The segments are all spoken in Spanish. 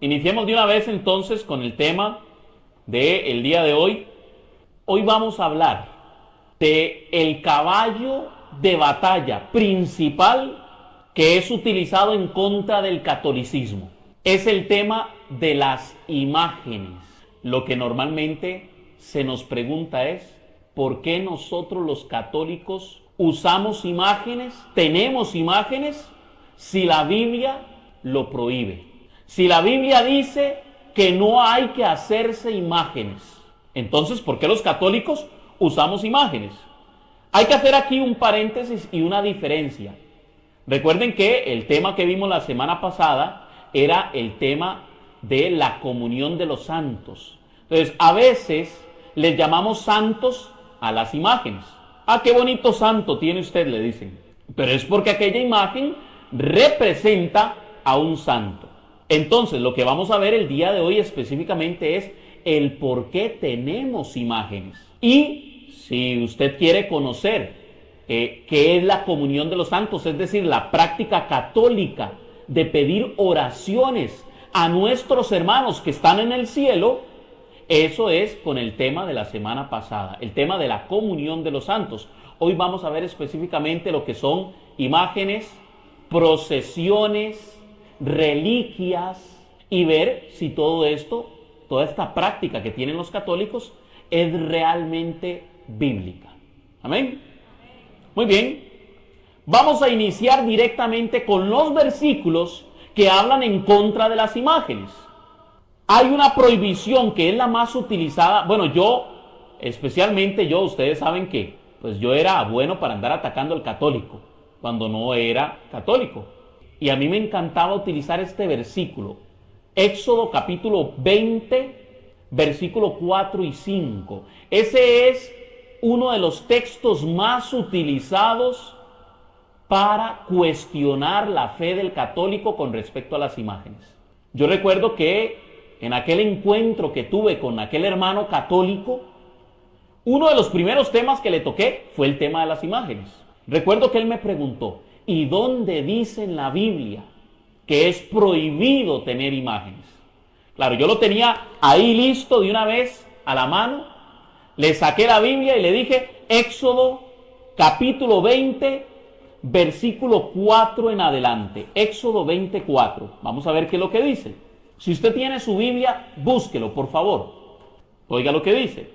Iniciemos de una vez entonces con el tema del día de hoy. Hoy vamos a hablar de el caballo de batalla principal que es utilizado en contra del catolicismo. Es el tema de las imágenes. Lo que normalmente se nos pregunta es, ¿por qué nosotros los católicos usamos imágenes, tenemos imágenes, si la Biblia lo prohíbe? Si la Biblia dice que no hay que hacerse imágenes, entonces, ¿por qué los católicos usamos imágenes? Hay que hacer aquí un paréntesis y una diferencia. Recuerden que el tema que vimos la semana pasada era el tema de la comunión de los santos. Entonces, a veces les llamamos santos a las imágenes. Ah, qué bonito santo tiene usted, le dicen. Pero es porque aquella imagen representa a un santo. Entonces, lo que vamos a ver el día de hoy específicamente es el por qué tenemos imágenes. Y si usted quiere conocer qué es la comunión de los santos, es decir, la práctica católica de pedir oraciones a nuestros hermanos que están en el cielo, eso es con el tema de la semana pasada, el tema de la comunión de los santos. Hoy vamos a ver específicamente lo que son imágenes, procesiones, reliquias y ver si todo esto, toda esta práctica que tienen los católicos es realmente bíblica. ¿Amén? Muy bien. Vamos a iniciar directamente con los versículos que hablan en contra de las imágenes. Hay una prohibición que es la más utilizada. Bueno, especialmente yo, ustedes saben que pues yo era bueno para andar atacando al católico cuando no era católico. Y a mí me encantaba utilizar este versículo. Éxodo capítulo 20, versículo 4 y 5. Ese es uno de los textos más utilizados para cuestionar la fe del católico con respecto a las imágenes. Yo recuerdo que en aquel encuentro que tuve con aquel hermano católico, uno de los primeros temas que le toqué fue el tema de las imágenes. Recuerdo que él me preguntó, ¿y dónde dice en la Biblia que es prohibido tener imágenes? Claro, yo lo tenía ahí listo de una vez a la mano, le saqué la Biblia y le dije, Éxodo capítulo 20, versículo 4 en adelante. Éxodo 24. Vamos a ver qué es lo que dice. Si usted tiene su Biblia, búsquelo, por favor. Oiga lo que dice.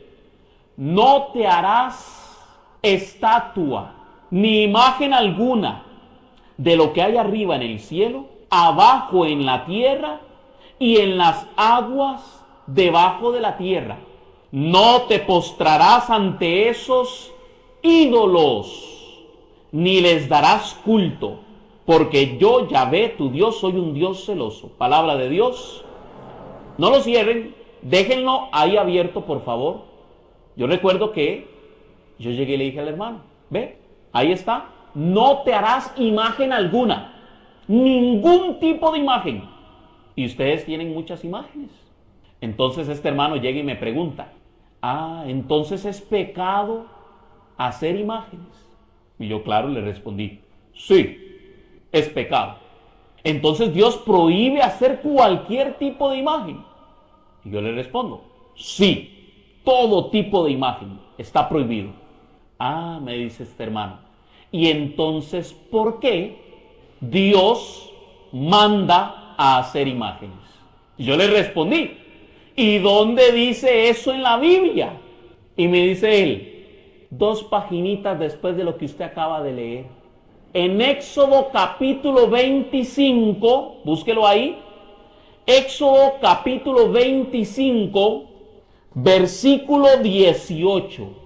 No te harás estatua ni imagen alguna de lo que hay arriba en el cielo, abajo en la tierra y en las aguas debajo de la tierra. No te postrarás ante esos ídolos, ni les darás culto, porque yo, Yahvé, tu Dios, soy un Dios celoso. Palabra de Dios. No lo cierren, déjenlo ahí abierto, por favor. Yo recuerdo que yo llegué y le dije al hermano, ve, ahí está, no te harás imagen alguna, ningún tipo de imagen. Y ustedes tienen muchas imágenes. Entonces este hermano llega y me pregunta, entonces es pecado hacer imágenes. Y yo, claro, le respondí, sí, es pecado. Entonces Dios prohíbe hacer cualquier tipo de imagen. Y yo le respondo, sí, todo tipo de imagen está prohibido. Me dice este hermano, y entonces, ¿por qué Dios manda a hacer imágenes? Y yo le respondí, ¿y dónde dice eso en la Biblia? Y me dice él, 2 paginitas después de lo que usted acaba de leer. En Éxodo capítulo 25, búsquelo ahí, Éxodo capítulo 25, versículo 18.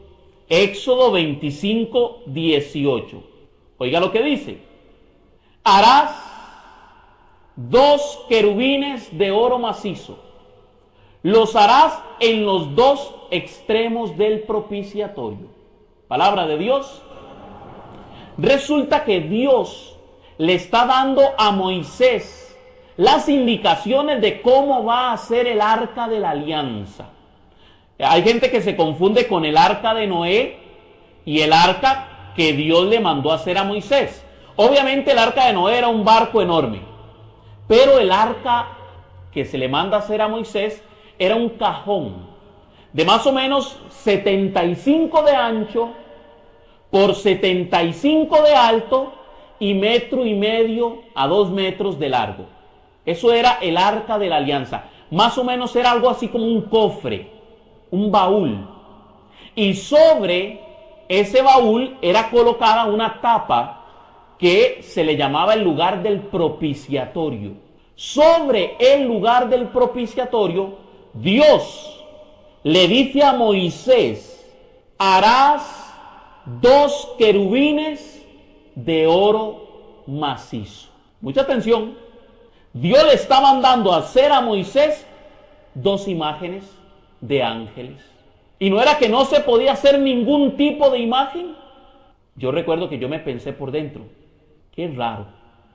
Éxodo 25, 18. Oiga lo que dice. Harás 2 querubines de oro macizo. Los harás en los 2 extremos del propiciatorio. Palabra de Dios. Resulta que Dios le está dando a Moisés las indicaciones de cómo va a ser el arca de la alianza. Hay gente que se confunde con el arca de Noé y el arca que Dios le mandó a hacer a Moisés. Obviamente el arca de Noé era un barco enorme, pero el arca que se le manda a hacer a Moisés era un cajón de más o menos 75 de ancho por 75 de alto y 1,5 a 2 metros de largo. Eso era el arca de la alianza. Más o menos era algo así como un cofre, un baúl. Y sobre ese baúl era colocada una tapa que se le llamaba el lugar del propiciatorio. Sobre el lugar del propiciatorio, Dios le dice a Moisés: harás 2 querubines de oro macizo. Mucha atención. Dios le está mandando a hacer a Moisés 2 imágenes de ángeles. Y no era que no se podía hacer ningún tipo de imagen. Yo recuerdo que yo me pensé por dentro, qué raro,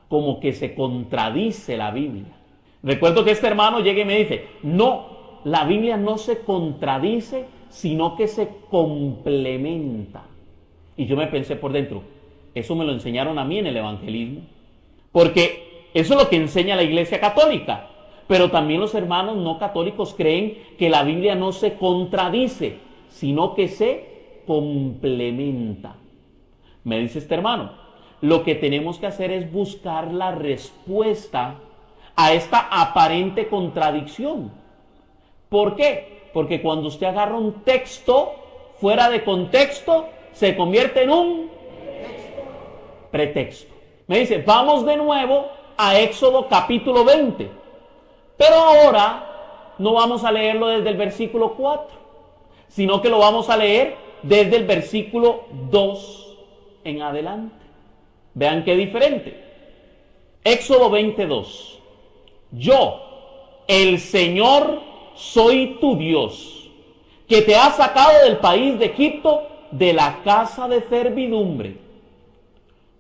como que se contradice la Biblia. Recuerdo que este hermano llega y me dice: no, la Biblia no se contradice, sino que se complementa. Y yo me pensé por dentro, eso me lo enseñaron a mí en el evangelismo, porque eso es lo que enseña la Iglesia Católica. Pero también los hermanos no católicos creen que la Biblia no se contradice, sino que se complementa. Me dice este hermano, lo que tenemos que hacer es buscar la respuesta a esta aparente contradicción. ¿Por qué? Porque cuando usted agarra un texto fuera de contexto, se convierte en un pretexto. Me dice, vamos de nuevo a Éxodo capítulo 20. Pero ahora no vamos a leerlo desde el versículo 4, sino que lo vamos a leer desde el versículo 2 en adelante. Vean qué diferente. Éxodo 22. Yo, el Señor, soy tu Dios, que te ha sacado del país de Egipto, de la casa de servidumbre.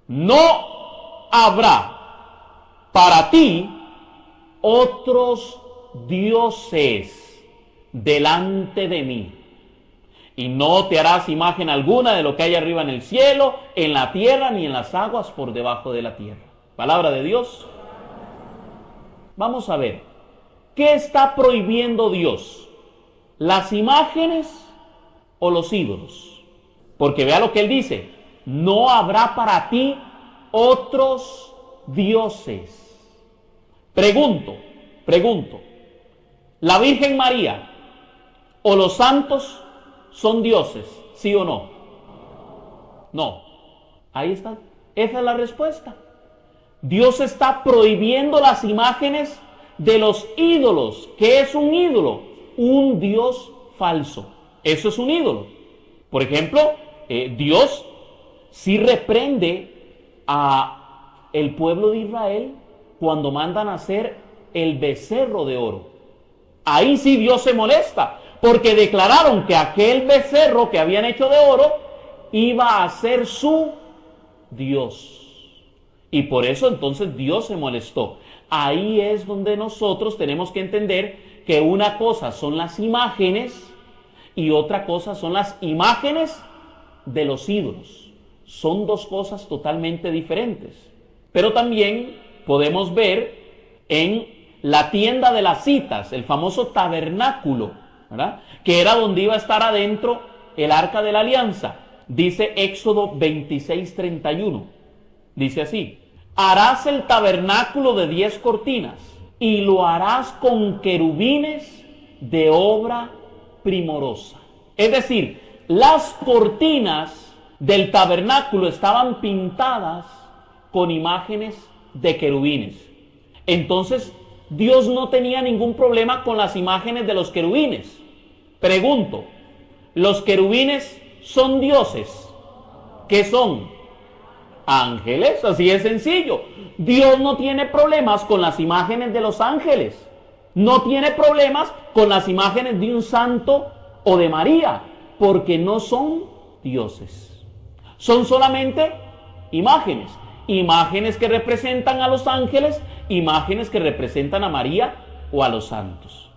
No habrá para ti otros dioses delante de mí. Y no te harás imagen alguna de lo que hay arriba en el cielo, en la tierra, ni en las aguas por debajo de la tierra. Palabra de Dios. Vamos a ver, ¿qué está prohibiendo Dios? ¿Las imágenes o los ídolos? Porque vea lo que él dice: no habrá para ti otros dioses. Pregunto, ¿la Virgen María o los santos son dioses, sí o no? No. Ahí está. Esa es la respuesta. Dios está prohibiendo las imágenes de los ídolos. ¿Qué es un ídolo? Un dios falso. Eso es un ídolo. Por ejemplo, Dios sí reprende a el pueblo de Israel cuando mandan a hacer el becerro de oro. Ahí sí Dios se molesta, porque declararon que aquel becerro que habían hecho de oro iba a ser su Dios. Y por eso entonces Dios se molestó. Ahí es donde nosotros tenemos que entender que una cosa son las imágenes y otra cosa son las imágenes de los ídolos. Son 2 cosas totalmente diferentes. Pero también podemos ver en la tienda de las citas, el famoso tabernáculo, ¿verdad?, que era donde iba a estar adentro el arca de la alianza. Dice Éxodo 26:31. Dice así: harás el tabernáculo de 10 cortinas y lo harás con querubines de obra primorosa. Es decir, las cortinas del tabernáculo estaban pintadas con imágenes de querubines. Entonces, Dios no tenía ningún problema con las imágenes de los querubines. Pregunto, ¿los querubines son dioses? ¿Qué son? Ángeles, así es sencillo. Dios no tiene problemas con las imágenes de los ángeles. No tiene problemas con las imágenes de un santo o de María, porque no son dioses. Son solamente imágenes. Imágenes que representan a los ángeles, imágenes que representan a María o a los santos.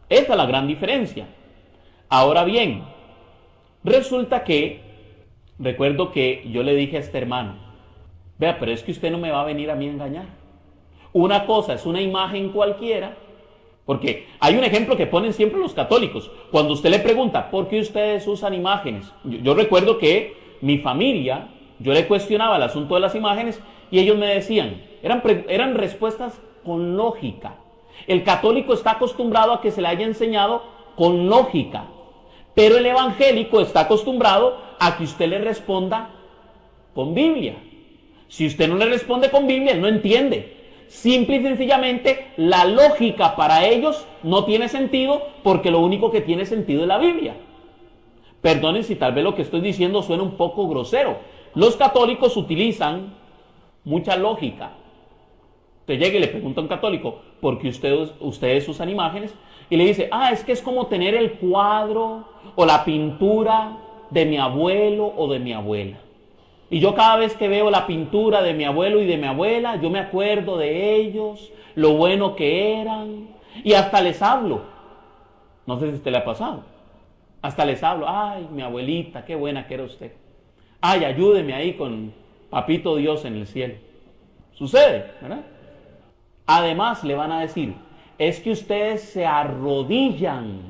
Esa es la gran diferencia. Ahora bien, resulta que, recuerdo que yo le dije a este hermano: vea, pero es que usted no me va a venir a mí a engañar. Una cosa es una imagen cualquiera Porque hay un ejemplo que ponen siempre los católicos. Cuando usted le pregunta, ¿por qué ustedes usan imágenes? Yo recuerdo que mi familia, yo le cuestionaba el asunto de las imágenes y ellos me decían, eran respuestas con lógica. El católico está acostumbrado a que se le haya enseñado con lógica, pero el evangélico está acostumbrado a que usted le responda con Biblia. Si usted no le responde con Biblia, él no entiende. Simple y sencillamente, la lógica para ellos no tiene sentido porque lo único que tiene sentido es la Biblia. Perdonen si tal vez lo que estoy diciendo suena un poco grosero. Los católicos utilizan mucha lógica. Usted llega y le pregunta a un católico, ¿por qué ustedes usan imágenes? Y le dice, es que es como tener el cuadro o la pintura de mi abuelo o de mi abuela. Y yo cada vez que veo la pintura de mi abuelo y de mi abuela, yo me acuerdo de ellos, lo bueno que eran, y hasta les hablo. No sé si a usted le ha pasado. Hasta les hablo, ay, mi abuelita, qué buena que era usted. Ay, ayúdeme ahí con Papito Dios en el cielo. Sucede, ¿verdad? Además le van a decir, es que ustedes se arrodillan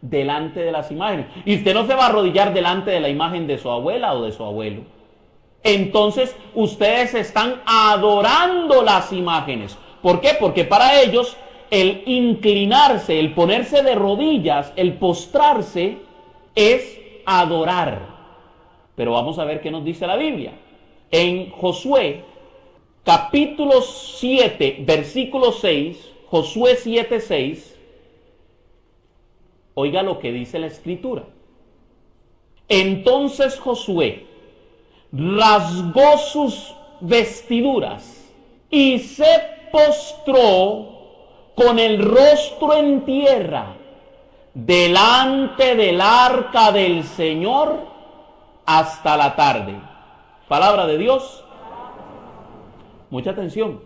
delante de las imágenes. Y usted no se va a arrodillar delante de la imagen de su abuela o de su abuelo. Entonces ustedes están adorando las imágenes. ¿Por qué? Porque para ellos el inclinarse, el ponerse de rodillas, el postrarse es adorar. Pero vamos a ver qué nos dice la Biblia. En Josué, capítulo 7, versículo 6, Josué 7, 6, oiga lo que dice la Escritura. Entonces Josué rasgó sus vestiduras y se postró con el rostro en tierra delante del arca del Señor hasta la tarde. Palabra de Dios. Mucha atención.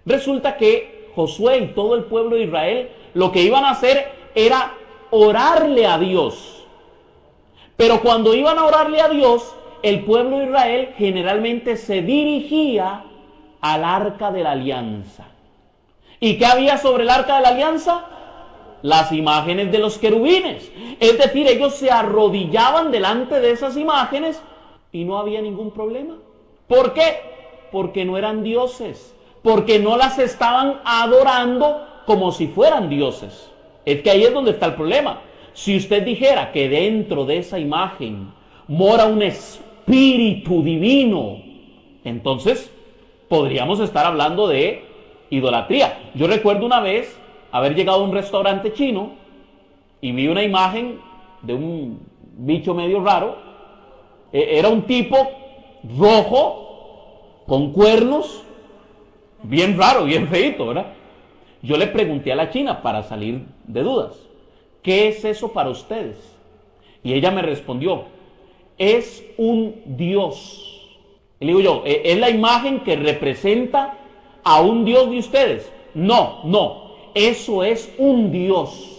Resulta que Josué y todo el pueblo de Israel lo que iban a hacer era orarle a Dios. Pero cuando iban a orarle a Dios, el pueblo de Israel generalmente se dirigía al arca de la alianza. ¿Y qué había sobre el arca de la alianza? Las imágenes de los querubines. Es decir, ellos se arrodillaban delante de esas imágenes y no había ningún problema. ¿Por qué? Porque no eran dioses, porque no las estaban adorando como si fueran dioses. Es que ahí es donde está el problema. Si usted dijera que dentro de esa imagen mora un espíritu divino, entonces podríamos estar hablando de idolatría. Yo recuerdo una vez haber llegado a un restaurante chino y vi una imagen de un bicho medio raro. Era un tipo rojo, con cuernos, bien raro, bien feíto, ¿verdad? Yo le pregunté a la china para salir de dudas, ¿qué es eso para ustedes? Y ella me respondió, es un dios. Y le digo yo, ¿es la imagen que representa a un dios de ustedes? No, eso es un dios.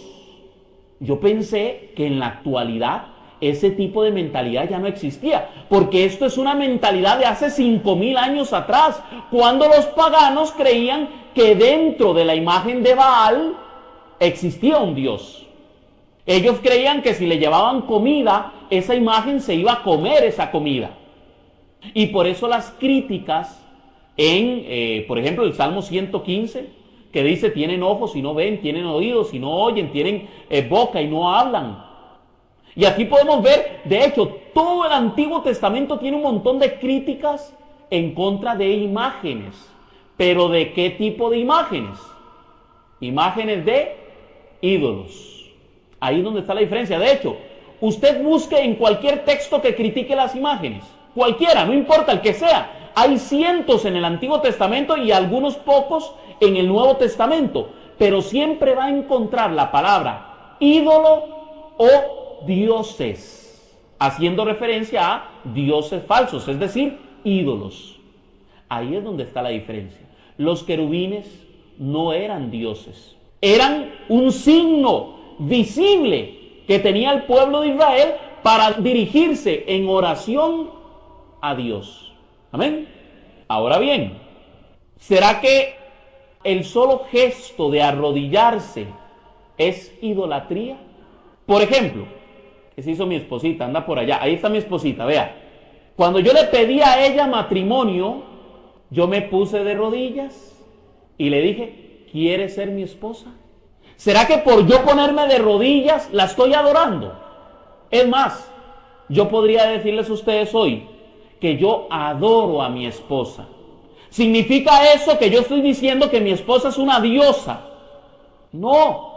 Yo pensé que en la actualidad ese tipo de mentalidad ya no existía, porque esto es una mentalidad de hace 5000 años atrás, cuando los paganos creían que dentro de la imagen de Baal existía un dios. Ellos creían que si le llevaban comida, esa imagen se iba a comer esa comida. Y por eso las críticas en, por ejemplo, el Salmo 115, que dice, tienen ojos y no ven, tienen oídos y no oyen, tienen boca y no hablan. Y aquí podemos ver, de hecho, todo el Antiguo Testamento tiene un montón de críticas en contra de imágenes. ¿Pero de qué tipo de imágenes? Imágenes de ídolos. Ahí es donde está la diferencia. De hecho, usted busque en cualquier texto que critique las imágenes. Cualquiera, no importa el que sea. Hay cientos en el Antiguo Testamento y algunos pocos en el Nuevo Testamento. Pero siempre va a encontrar la palabra ídolo o dioses, haciendo referencia a dioses falsos, es decir, ídolos. Ahí es donde está la diferencia. Los querubines no eran dioses, eran un signo visible que tenía el pueblo de Israel para dirigirse en oración a Dios. Amén. Ahora bien, ¿será que el solo gesto de arrodillarse es idolatría? Por ejemplo, ¿qué se hizo mi esposita? Anda por allá. Ahí está mi esposita, vea. Cuando yo le pedí a ella matrimonio, yo me puse de rodillas y le dije, ¿quieres ser mi esposa? ¿Será que por yo ponerme de rodillas la estoy adorando? Es más, yo podría decirles a ustedes hoy que yo adoro a mi esposa. ¿Significa eso que yo estoy diciendo que mi esposa es una diosa? No.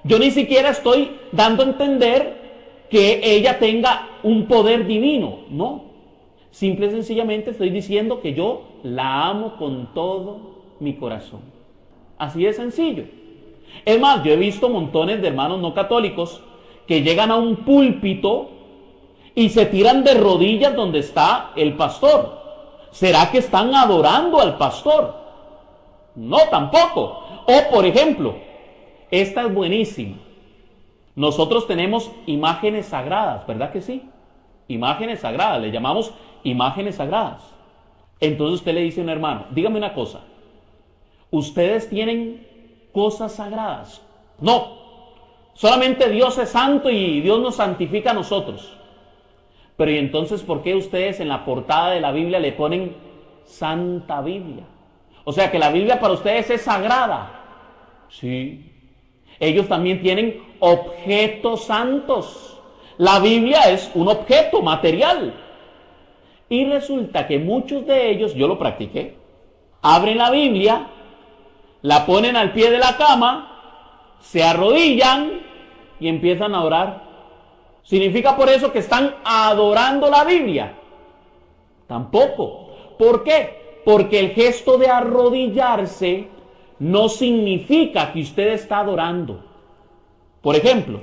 Yo ni siquiera estoy dando a entender que ella tenga un poder divino. No. Simple y sencillamente estoy diciendo que yo la amo con todo mi corazón. Así de sencillo. Es más, yo he visto montones de hermanos no católicos que llegan a un púlpito y se tiran de rodillas donde está el pastor. ¿Será que están adorando al pastor? No, tampoco. O, por ejemplo, esta es buenísima. Nosotros tenemos imágenes sagradas, ¿verdad que sí? Imágenes sagradas, le llamamos imágenes sagradas. Entonces usted le dice a un hermano, dígame una cosa, ¿ustedes tienen cosas sagradas? No, solamente Dios es santo y Dios nos santifica a nosotros. Pero ¿y entonces por qué ustedes en la portada de la Biblia le ponen Santa Biblia? O sea que la Biblia para ustedes es sagrada. Sí. Ellos también tienen objetos santos. La Biblia es un objeto material. Y resulta que muchos de ellos, yo lo practiqué, abren la Biblia, la ponen al pie de la cama, se arrodillan y empiezan a orar. ¿Significa por eso que están adorando la Biblia? Tampoco. ¿Por qué? Porque el gesto de arrodillarse no significa que usted está adorando. Por ejemplo,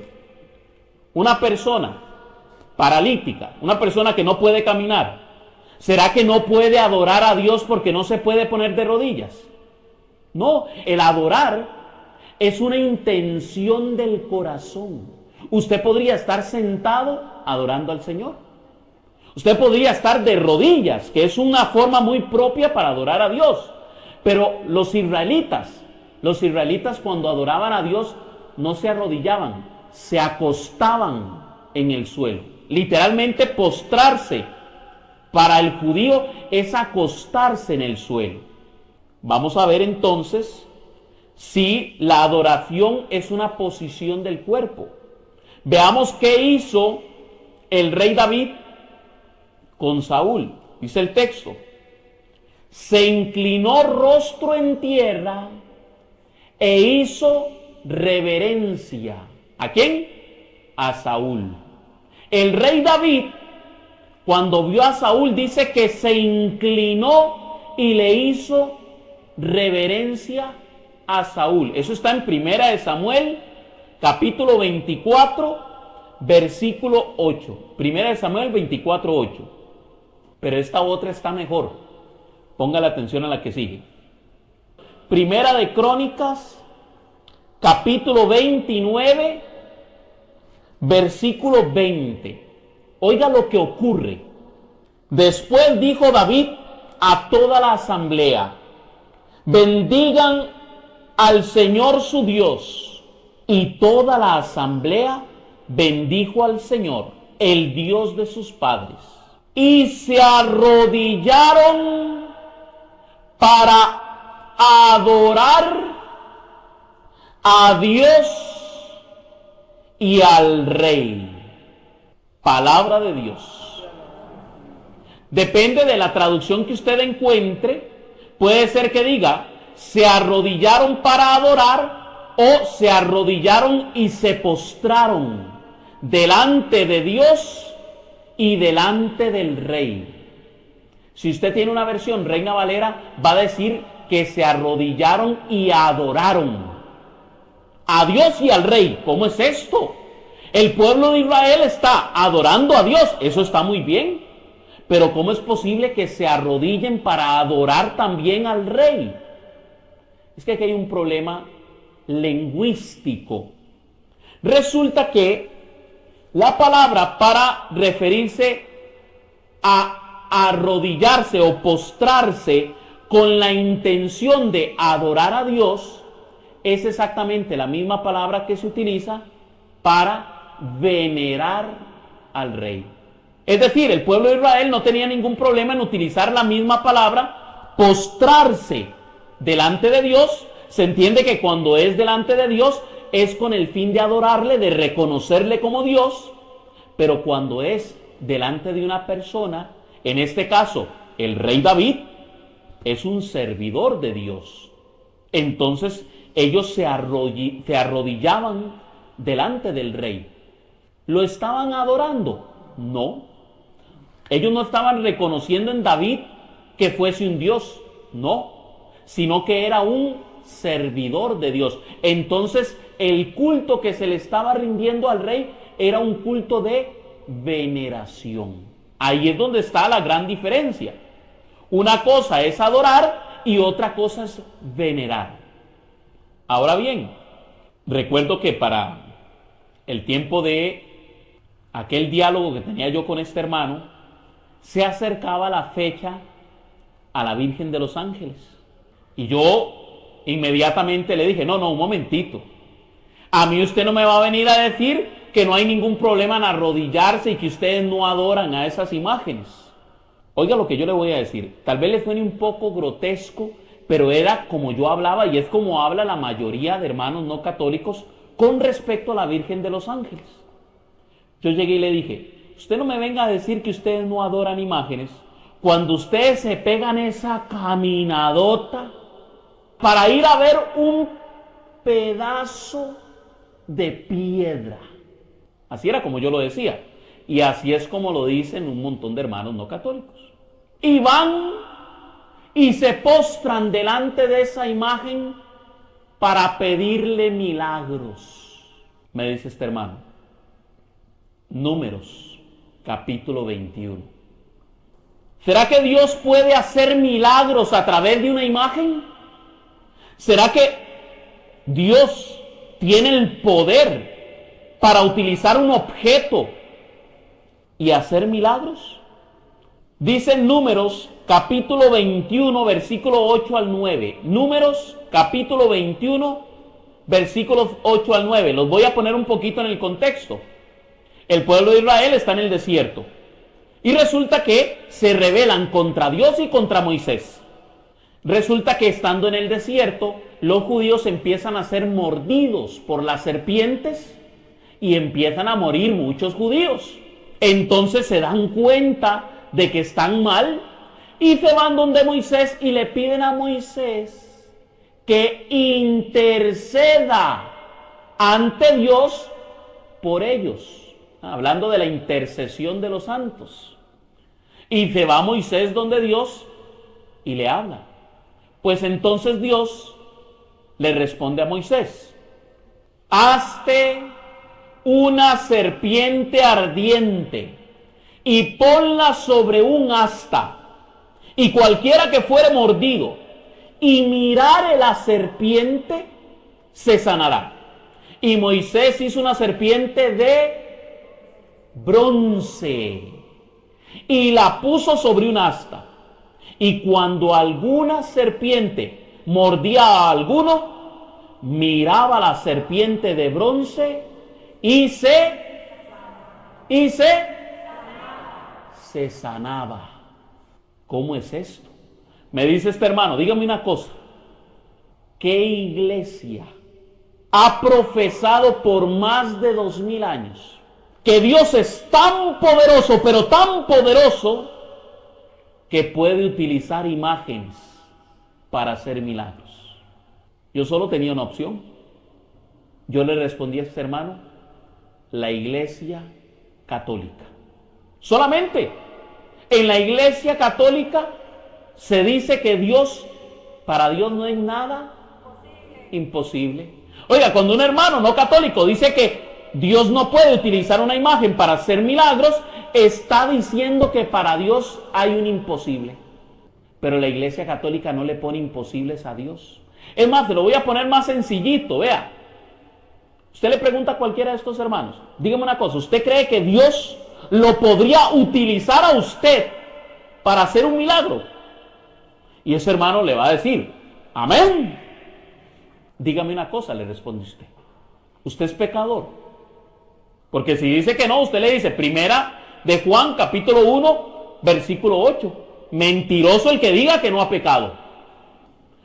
una persona paralítica, una persona que no puede caminar, ¿será que no puede adorar a Dios porque no se puede poner de rodillas? No, el adorar es una intención del corazón. Usted podría estar sentado adorando al Señor. Usted podría estar de rodillas, que es una forma muy propia para adorar a Dios. Pero los israelitas cuando adoraban a Dios no se arrodillaban, se acostaban en el suelo. Literalmente postrarse para el judío es acostarse en el suelo. Vamos a ver entonces si la adoración es una posición del cuerpo. Veamos qué hizo el rey David con Saúl. Dice el texto, se inclinó rostro en tierra e hizo reverencia. ¿A quién? A Saúl. El rey David, cuando vio a Saúl, dice que se inclinó y le hizo reverencia a Saúl. Eso está en Primera de Samuel, capítulo 24, versículo 8. Primera de Samuel 24, 8. Pero esta otra está mejor. Ponga la atención a la que sigue. Primera de Crónicas, capítulo 29, versículo 20. Oiga lo que ocurre. Después dijo David a toda la asamblea, bendigan al Señor su Dios. Y toda la asamblea bendijo al Señor, el Dios de sus padres. Y se arrodillaron para adorar a Dios y al Rey. Palabra de Dios. Depende de la traducción que usted encuentre. Puede ser que diga, se arrodillaron para adorar, o se arrodillaron y se postraron delante de Dios y delante del Rey. Si usted tiene una versión Reina Valera, va a decir que se arrodillaron y adoraron a Dios y al Rey. ¿Cómo es esto? El pueblo de Israel está adorando a Dios, eso está muy bien, pero ¿cómo es posible que se arrodillen para adorar también al Rey? Es que aquí hay un problema lingüístico. Resulta que la palabra para referirse a arrodillarse o postrarse con la intención de adorar a Dios, es exactamente la misma palabra que se utiliza para venerar al rey. Es decir, el pueblo de Israel no tenía ningún problema en utilizar la misma palabra, postrarse delante de Dios. Se entiende que cuando es delante de Dios es con el fin de adorarle, de reconocerle como Dios, pero cuando es delante de una persona, en este caso el rey David, es un servidor de Dios. Entonces ellos se arrodillaban delante del rey. ¿Lo estaban adorando? No. Ellos no estaban reconociendo en David que fuese un Dios, no, sino que era un servidor de Dios. Entonces el culto que se le estaba rindiendo al rey era un culto de veneración. Ahí es donde está la gran diferencia. Una cosa es adorar y otra cosa es venerar. Ahora bien, recuerdo que para el tiempo de aquel diálogo que tenía yo con este hermano, se acercaba la fecha a la Virgen de los Ángeles. Y yo inmediatamente le dije, no, un momentito. A mí usted no me va a venir a decir que no hay ningún problema en arrodillarse y que ustedes no adoran a esas imágenes. Oiga lo que yo le voy a decir. Tal vez le suene un poco grotesco, pero era como yo hablaba y es como habla la mayoría de hermanos no católicos con respecto a la Virgen de los Ángeles. Yo llegué y le dije, usted no me venga a decir que ustedes no adoran imágenes cuando ustedes se pegan esa caminadota para ir a ver un pedazo de piedra. Así era como yo lo decía. Y así es como lo dicen un montón de hermanos no católicos. Y van y se postran delante de esa imagen para pedirle milagros. Me dice este hermano. Números, capítulo 21. ¿Será que Dios puede hacer milagros a través de una imagen? ¿Será que Dios tiene el poder para utilizar un objeto y hacer milagros? Dice Números, capítulo 21, versículo 8 al 9. Números, capítulo 21, versículos 8 al 9. Los voy a poner un poquito en el contexto. El pueblo de Israel está en el desierto. Y resulta que se rebelan contra Dios y contra Moisés. Resulta que estando en el desierto, los judíos empiezan a ser mordidos por las serpientes y empiezan a morir muchos judíos. Entonces se dan cuenta de que están mal y se van donde Moisés y le piden a Moisés que interceda ante Dios por ellos. Hablando de la intercesión de los santos. Y se va Moisés donde Dios y le habla. Pues entonces Dios le responde a Moisés: hazte una serpiente ardiente y ponla sobre un asta, y cualquiera que fuere mordido y mirare la serpiente se sanará. Y Moisés hizo una serpiente de bronce y la puso sobre un asta, y cuando alguna serpiente mordía a alguno, miraba la serpiente de bronce y se sanaba. ¿Cómo es esto? Me dice este hermano, dígame una cosa, ¿qué iglesia ha profesado por más de 2000 años que Dios es tan poderoso, pero tan poderoso, que puede utilizar imágenes para hacer milagros? Yo solo tenía una opción. Yo le respondí a este hermano: la Iglesia Católica. Solamente en la Iglesia Católica se dice que para Dios no es nada imposible. Oiga, cuando un hermano no católico dice que Dios no puede utilizar una imagen para hacer milagros, está diciendo que para Dios hay un imposible. Pero la Iglesia Católica no le pone imposibles a Dios. Es más, te lo voy a poner más sencillito, vea. Usted le pregunta a cualquiera de estos hermanos, dígame una cosa, ¿usted cree que Dios lo podría utilizar a usted para hacer un milagro? Y ese hermano le va a decir, amén. Dígame una cosa, le responde usted. ¿Usted es pecador? Porque si dice que no, usted le dice, primera de Juan, capítulo 1, versículo 8. Mentiroso el que diga que no ha pecado.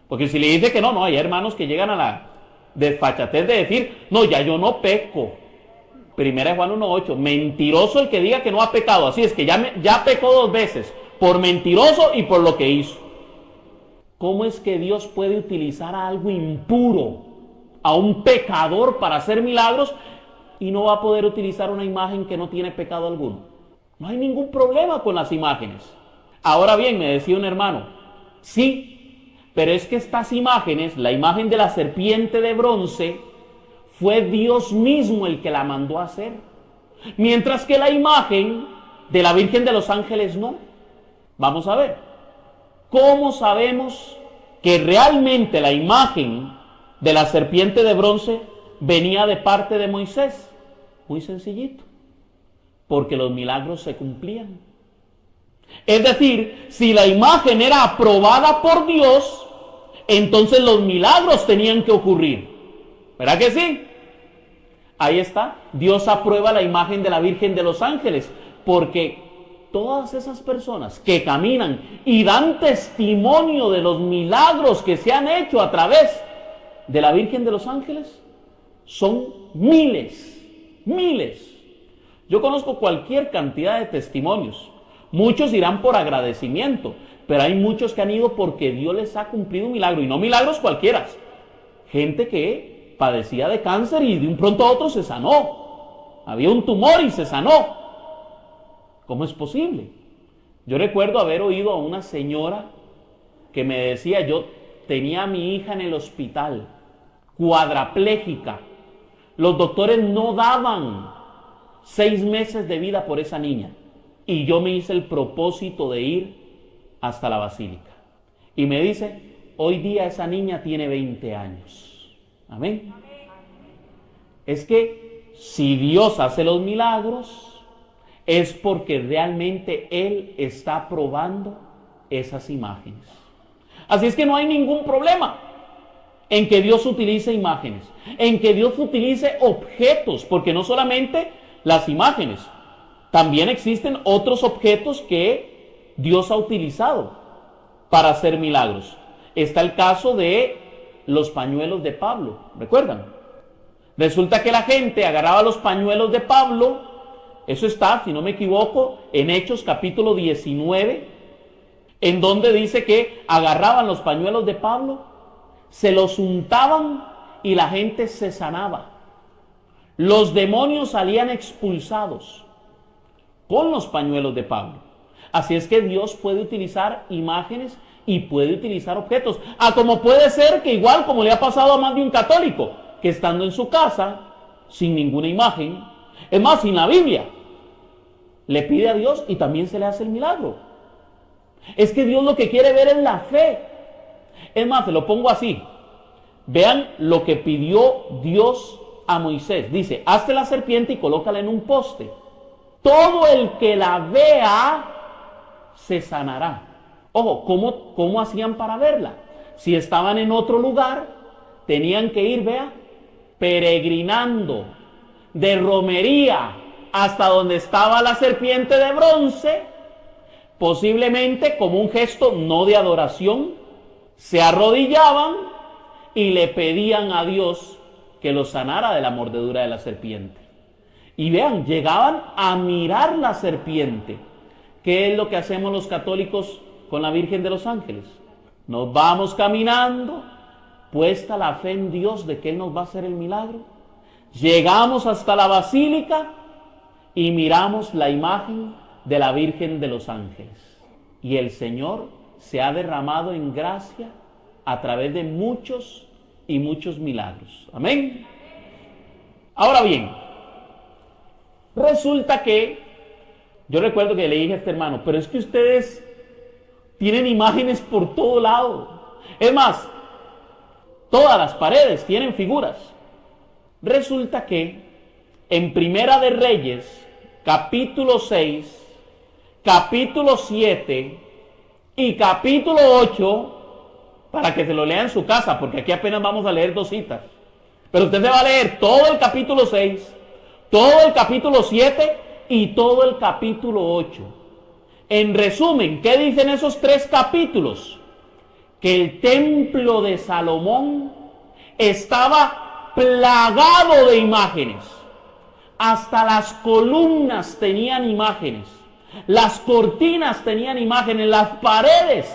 Porque si le dice que no, no, hay hermanos que llegan a la desfachatez de decir, no, ya yo no peco. Primera de Juan 1:8, mentiroso el que diga que no ha pecado. Así es que ya pecó 2 veces, por mentiroso y por lo que hizo. ¿Cómo es que Dios puede utilizar a algo impuro, a un pecador para hacer milagros, y no va a poder utilizar una imagen que no tiene pecado alguno? No hay ningún problema con las imágenes. Ahora bien, me decía un hermano, sí, pero es que estas imágenes, la imagen de la serpiente de bronce, fue Dios mismo el que la mandó a hacer. Mientras que la imagen de la Virgen de los Ángeles no. Vamos a ver. ¿Cómo sabemos que realmente la imagen de la serpiente de bronce venía de parte de Moisés? Muy sencillito. Porque los milagros se cumplían. Es decir, si la imagen era aprobada por Dios, entonces los milagros tenían que ocurrir. ¿Verdad que sí? Ahí está. Dios aprueba la imagen de la Virgen de los Ángeles, porque todas esas personas que caminan y dan testimonio de los milagros que se han hecho a través de la Virgen de los Ángeles son miles, miles. Yo conozco cualquier cantidad de testimonios. Muchos irán por agradecimiento, pero hay muchos que han ido porque Dios les ha cumplido un milagro, y no milagros cualquiera. Gente que padecía de cáncer y de un pronto a otro se sanó. Había un tumor y se sanó. ¿Cómo es posible? Yo recuerdo haber oído a una señora que me decía, yo tenía a mi hija en el hospital, cuadraplégica. Los doctores no daban 6 meses de vida por esa niña. Y yo me hice el propósito de ir hasta la basílica. Y me dice, hoy día esa niña tiene 20 años. Amén. Es que si Dios hace los milagros, es porque realmente Él está probando esas imágenes. Así es que no hay ningún problema en que Dios utilice imágenes, en que Dios utilice objetos, porque no solamente las imágenes, también existen otros objetos que Dios ha utilizado para hacer milagros. Está el caso de los pañuelos de Pablo, ¿recuerdan? Resulta que la gente agarraba los pañuelos de Pablo. Eso está, si no me equivoco, en Hechos capítulo 19, en donde dice que agarraban los pañuelos de Pablo, se los untaban y la gente se sanaba. Los demonios salían expulsados con los pañuelos de Pablo. Así es que Dios puede utilizar imágenes y puede utilizar objetos. Como puede ser que igual como le ha pasado a más de un católico, que estando en su casa, sin ninguna imagen, es más, sin la Biblia, le pide a Dios y también se le hace el milagro. Es que Dios lo que quiere ver es la fe. Es más, se lo pongo así. Vean lo que pidió Dios a Moisés. Dice, hazte la serpiente y colócala en un poste. Todo el que la vea se sanará. Ojo, ¿cómo hacían para verla? Si estaban en otro lugar, tenían que ir, vea, peregrinando de romería hasta donde estaba la serpiente de bronce, posiblemente como un gesto no de adoración, se arrodillaban y le pedían a Dios que los sanara de la mordedura de la serpiente. Y vean, llegaban a mirar la serpiente. ¿Qué es lo que hacemos los católicos con la Virgen de los Ángeles? Nos vamos caminando, puesta la fe en Dios de que Él nos va a hacer el milagro. Llegamos hasta la basílica y miramos la imagen de la Virgen de los Ángeles. Y el Señor se ha derramado en gracia a través de muchos y muchos milagros. Amén. Ahora bien, resulta que, yo recuerdo que le dije a este hermano, pero es que ustedes tienen imágenes por todo lado. Es más, todas las paredes tienen figuras. Resulta que en Primera de Reyes, capítulo 6, capítulo 7 y capítulo 8, para que se lo lea en su casa, porque aquí apenas vamos a leer 2 citas. Pero usted se va a leer todo el capítulo 6, todo el capítulo 7 y todo el capítulo 8. En resumen, ¿qué dicen esos 3 capítulos? Que el templo de Salomón estaba plagado de imágenes. Hasta las columnas tenían imágenes. Las cortinas tenían imágenes. Las paredes.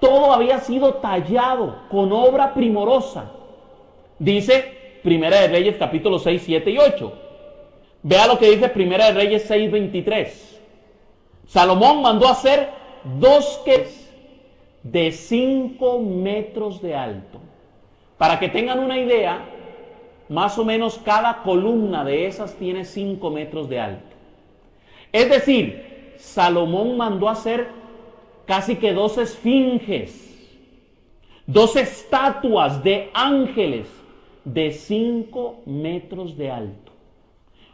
Todo había sido tallado con obra primorosa. Dice Primera de Reyes capítulo 6, 7 y 8. Vea lo que dice Primera de Reyes 6, 23. Salomón mandó hacer 2 quesos de 5 metros de alto. Para que tengan una idea, más o menos cada columna de esas tiene 5 metros de alto. Es decir, Salomón mandó hacer casi que 2 esfinges, 2 estatuas de ángeles de 5 metros de alto.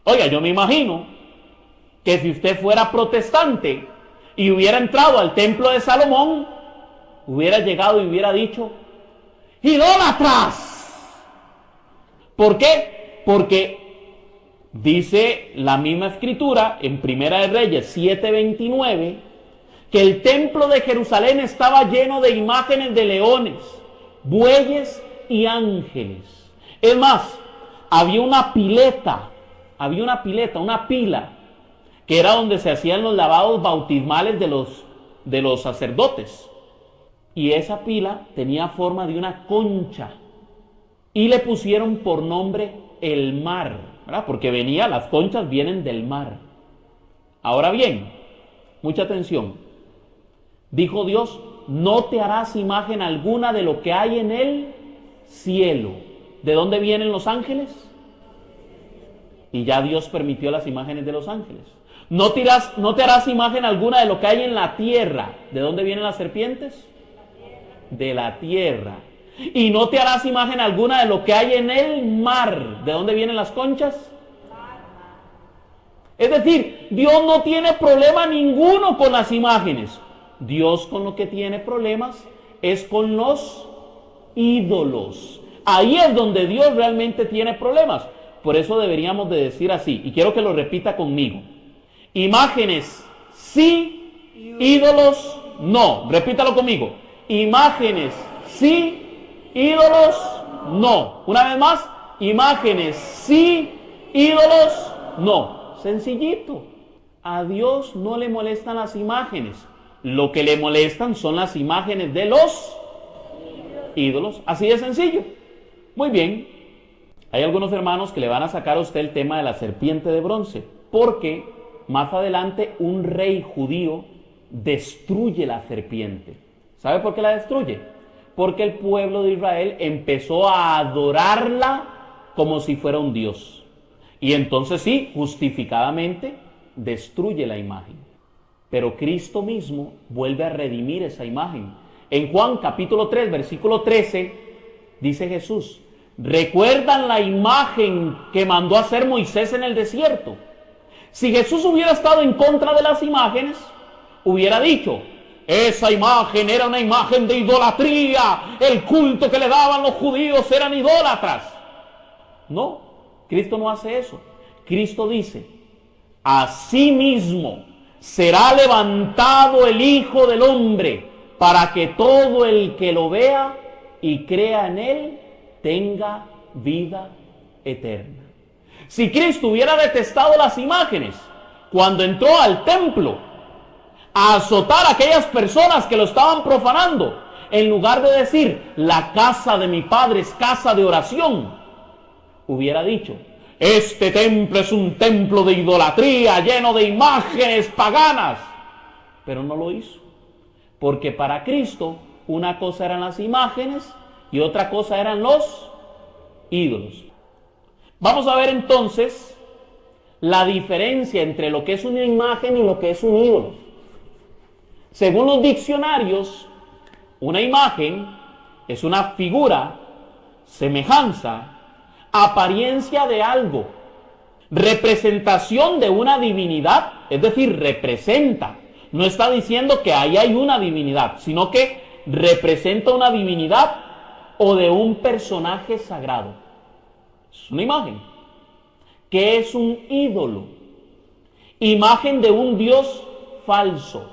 Oiga, yo me imagino que si usted fuera protestante y hubiera entrado al templo de Salomón, hubiera llegado y hubiera dicho: ¡idólatras! ¿Por qué? Porque dice la misma escritura en Primera de Reyes 7:29 que el templo de Jerusalén estaba lleno de imágenes de leones, bueyes y ángeles. Es más, había una pileta, una pila, que era donde se hacían los lavados bautismales de los sacerdotes. Y esa pila tenía forma de una concha. Y le pusieron por nombre el mar, ¿verdad? Porque las conchas vienen del mar. Ahora bien, mucha atención. Dijo Dios: no te harás imagen alguna de lo que hay en el cielo. ¿De dónde vienen los ángeles? Y ya Dios permitió las imágenes de los ángeles. No te harás imagen alguna de lo que hay en la tierra. ¿De dónde vienen las serpientes? De la tierra. Y no te harás imagen alguna de lo que hay en el mar. ¿De dónde vienen las conchas? Es decir, Dios no tiene problema ninguno con las imágenes. Dios con lo que tiene problemas es con los ídolos. Ahí es donde Dios realmente tiene problemas. Por eso deberíamos de decir así, y quiero que lo repita conmigo: imágenes sí, ídolos no. Repítalo conmigo: imágenes sí, ídolos no. Una vez más: imágenes sí, ídolos no. Sencillito. A Dios no le molestan las imágenes. Lo que le molestan son las imágenes de los ídolos. Así de sencillo. Muy bien. Hay algunos hermanos que le van a sacar a usted el tema de la serpiente de bronce, porque más adelante un rey judío destruye la serpiente. ¿Sabe por qué la destruye? Porque el pueblo de Israel empezó a adorarla como si fuera un dios. Y entonces sí, justificadamente, destruye la imagen. Pero Cristo mismo vuelve a redimir esa imagen. En Juan capítulo 3, versículo 13, dice Jesús: ¿recuerdan la imagen que mandó hacer Moisés en el desierto? Si Jesús hubiera estado en contra de las imágenes, hubiera dicho: esa imagen era una imagen de idolatría, el culto que le daban los judíos eran idólatras. No, Cristo no hace eso. Cristo dice: asimismo será levantado el Hijo del Hombre, para que todo el que lo vea y crea en él tenga vida eterna. Si Cristo hubiera detestado las imágenes cuando entró al templo a azotar a aquellas personas que lo estaban profanando, en lugar de decir: la casa de mi Padre es casa de oración, hubiera dicho: este templo es un templo de idolatría, lleno de imágenes paganas. Pero no lo hizo, porque para Cristo una cosa eran las imágenes y otra cosa eran los ídolos. Vamos a ver entonces la diferencia entre lo que es una imagen y lo que es un ídolo. Según los diccionarios, una imagen es una figura, semejanza, apariencia de algo, representación de una divinidad, es decir, representa, No está diciendo que ahí hay una divinidad, sino que representa una divinidad o de un personaje sagrado. Es una imagen. ¿Qué es un ídolo? Imagen de un Dios falso,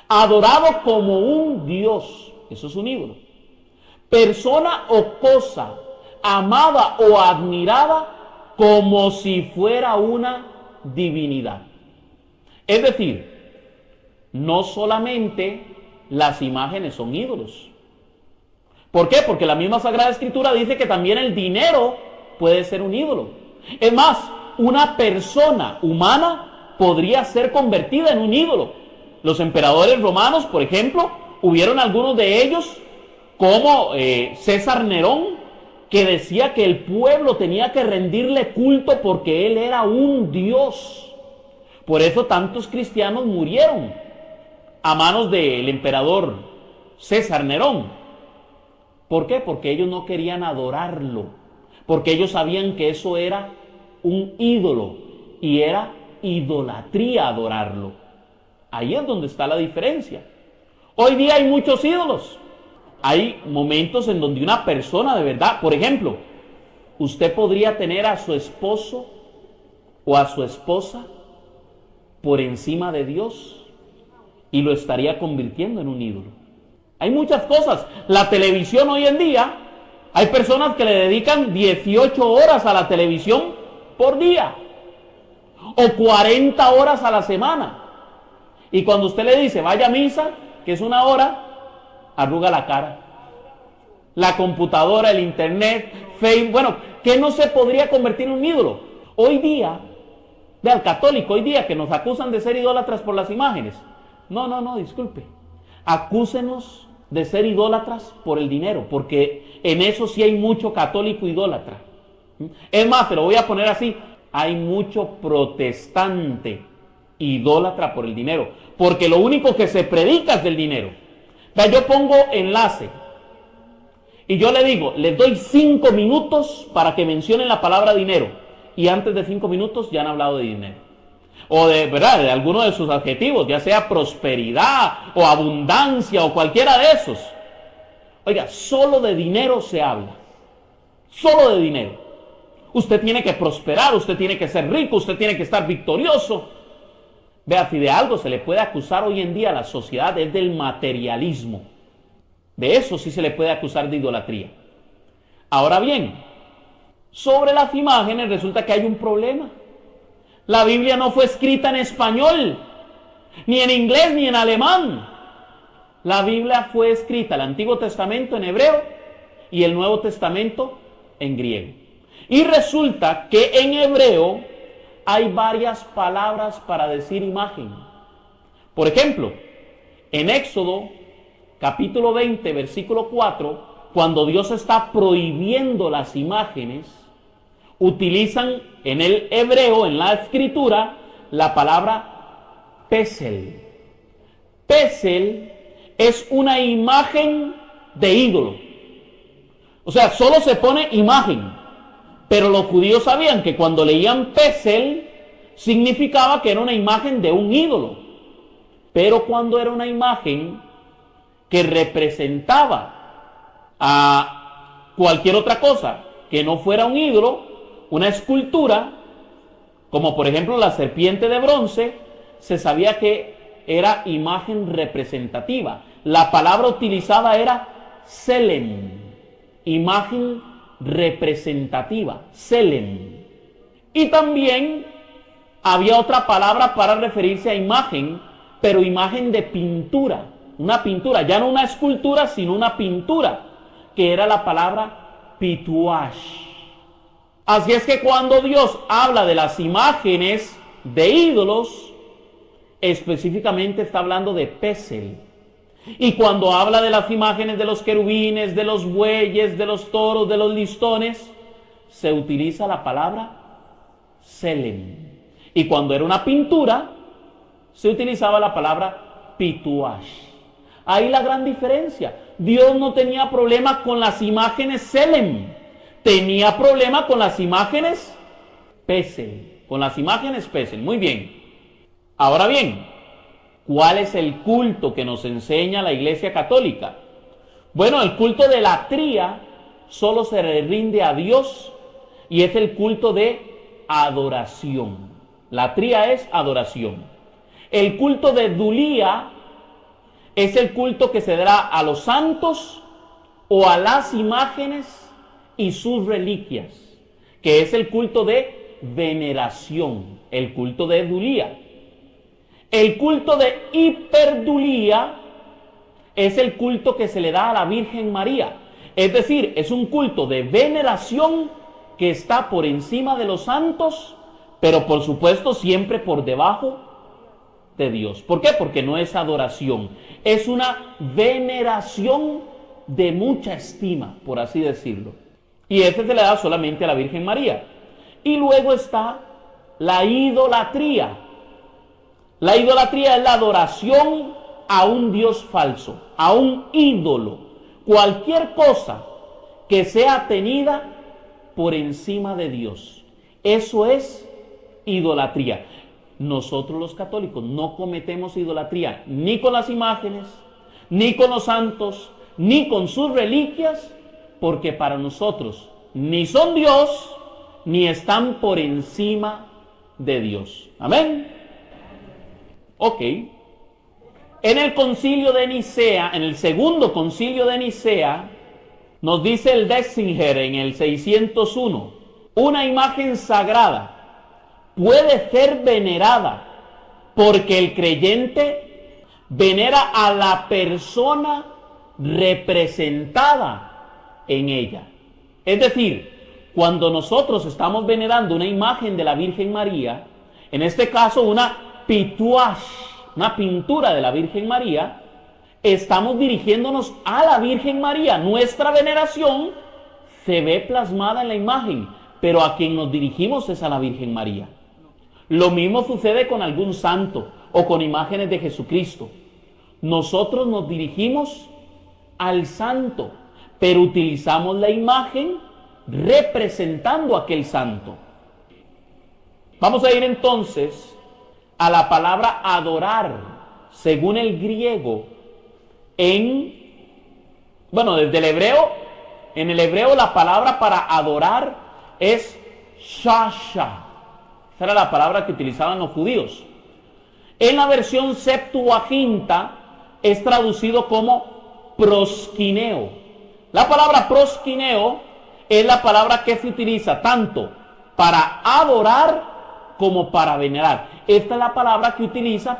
adorado como un Dios. Eso es un ídolo. Persona o cosa amada o admirada como si fuera una divinidad. Es decir, no solamente las imágenes son ídolos. ¿Por qué? Porque la misma Sagrada Escritura dice que también el dinero puede ser un ídolo. Es más, una persona humana podría ser convertida en un ídolo. Los emperadores romanos, por ejemplo, hubieron algunos de ellos, como César Nerón, que decía que el pueblo tenía que rendirle culto porque él era un dios. Por eso tantos cristianos murieron a manos del emperador César Nerón. ¿Por qué? Porque ellos no querían adorarlo, porque ellos sabían que eso era un ídolo y era idolatría adorarlo. Ahí es donde está la diferencia. Hoy día hay muchos ídolos. Hay momentos en donde una persona de verdad, por ejemplo, usted podría tener a su esposo o a su esposa por encima de Dios y lo estaría convirtiendo en un ídolo. Hay muchas cosas. La televisión hoy en día, hay personas que le dedican 18 horas a la televisión por día o 40 horas a la semana. Y cuando usted le dice vaya a misa, que es una hora, arruga la cara. La computadora, el internet, Facebook, bueno, ¿qué no se podría convertir en un ídolo? Hoy día, al católico, hoy día que nos acusan de ser idólatras por las imágenes. No, disculpe. Acúsenos de ser idólatras por el dinero, porque en eso sí hay mucho católico idólatra. Es más, te lo voy a poner así, hay mucho protestante idólatra por el dinero, porque lo único que se predica es del dinero. Vea, yo pongo enlace y yo le digo, les doy 5 minutos para que mencionen la palabra dinero, y antes de 5 minutos ya han hablado de dinero, o de, ¿verdad?, de alguno de sus adjetivos, ya sea prosperidad o abundancia o cualquiera de esos. Oiga, solo de dinero se habla, solo de dinero. Usted tiene que prosperar, usted tiene que ser rico, usted tiene que estar victorioso. Vea, si de algo se le puede acusar hoy en día a la sociedad es del materialismo. De eso sí se le puede acusar de idolatría. Ahora bien, sobre las imágenes resulta que hay un problema. La Biblia no fue escrita en español, ni en inglés, ni en alemán. La Biblia fue escrita, el Antiguo Testamento en hebreo y el Nuevo Testamento en griego. Y resulta que en hebreo hay varias palabras para decir imagen. Por ejemplo, en Éxodo capítulo 20, versículo 4, cuando Dios está prohibiendo las imágenes, utilizan en el hebreo, en la escritura, la palabra pesel. Pesel es una imagen de ídolo. O sea, solo se pone imagen. Pero los judíos sabían que cuando leían pesel, significaba que era una imagen de un ídolo. Pero cuando era una imagen que representaba a cualquier otra cosa que no fuera un ídolo, una escultura, como por ejemplo la serpiente de bronce, se sabía que era imagen representativa. La palabra utilizada era selem, imagen representativa, selem. Y también había otra palabra para referirse a imagen, pero imagen de pintura, una pintura, ya no una escultura, sino una pintura, que era la palabra pituash. Así es que cuando Dios habla de las imágenes de ídolos, específicamente está hablando de pesel. Y cuando habla de las imágenes de los querubines, de los bueyes, de los toros, de los listones, se utiliza la palabra selem. Y cuando era una pintura, se utilizaba la palabra pituash. Ahí la gran diferencia. Dios no tenía problema con las imágenes selem, tenía problema con las imágenes pesel. Con las imágenes pesel. Muy bien. Ahora bien, ¿Cuál es el culto que nos enseña la Iglesia Católica? Bueno, el culto de latría solo se le rinde a Dios y es el culto de adoración. Latría es adoración. El culto de dulía es el culto que se dará a los santos o a las imágenes y sus reliquias, que es el culto de veneración, el culto de dulía. El culto de hiperdulía es el culto que se le da a la Virgen María. Es decir, es un culto de veneración que está por encima de los santos, pero por supuesto siempre por debajo de Dios. ¿Por qué? Porque no es adoración, es una veneración de mucha estima, por así decirlo. Y ese se le da solamente a la Virgen María. Y luego está la idolatría. La idolatría es la adoración a un Dios falso, a un ídolo. Cualquier cosa que sea tenida por encima de Dios. Eso es idolatría. Nosotros los católicos no cometemos idolatría ni con las imágenes, ni con los santos, ni con sus reliquias, porque para nosotros ni son Dios, ni están por encima de Dios. Amén. Ok. En el concilio de Nicea, en el segundo concilio de Nicea, nos dice el Detzinger en el 601, una imagen sagrada puede ser venerada porque el creyente venera a la persona representada en ella. Es decir, cuando nosotros estamos venerando una imagen de la Virgen María, en este caso una pituash, una pintura de la Virgen María, estamos dirigiéndonos a la Virgen María. Nuestra veneración se ve plasmada en la imagen, pero a quien nos dirigimos es a la Virgen María. Lo mismo sucede con algún santo o con imágenes de Jesucristo. Nosotros nos dirigimos al santo, pero utilizamos la imagen representando a aquel santo. Vamos a ir entonces a la palabra adorar, según el griego, desde el hebreo, en el hebreo la palabra para adorar es shasha. Esa era la palabra que utilizaban los judíos. En la versión Septuaginta es traducido como proskineo. La palabra proskineo es la palabra que se utiliza tanto para adorar como para venerar. Esta es la palabra que utiliza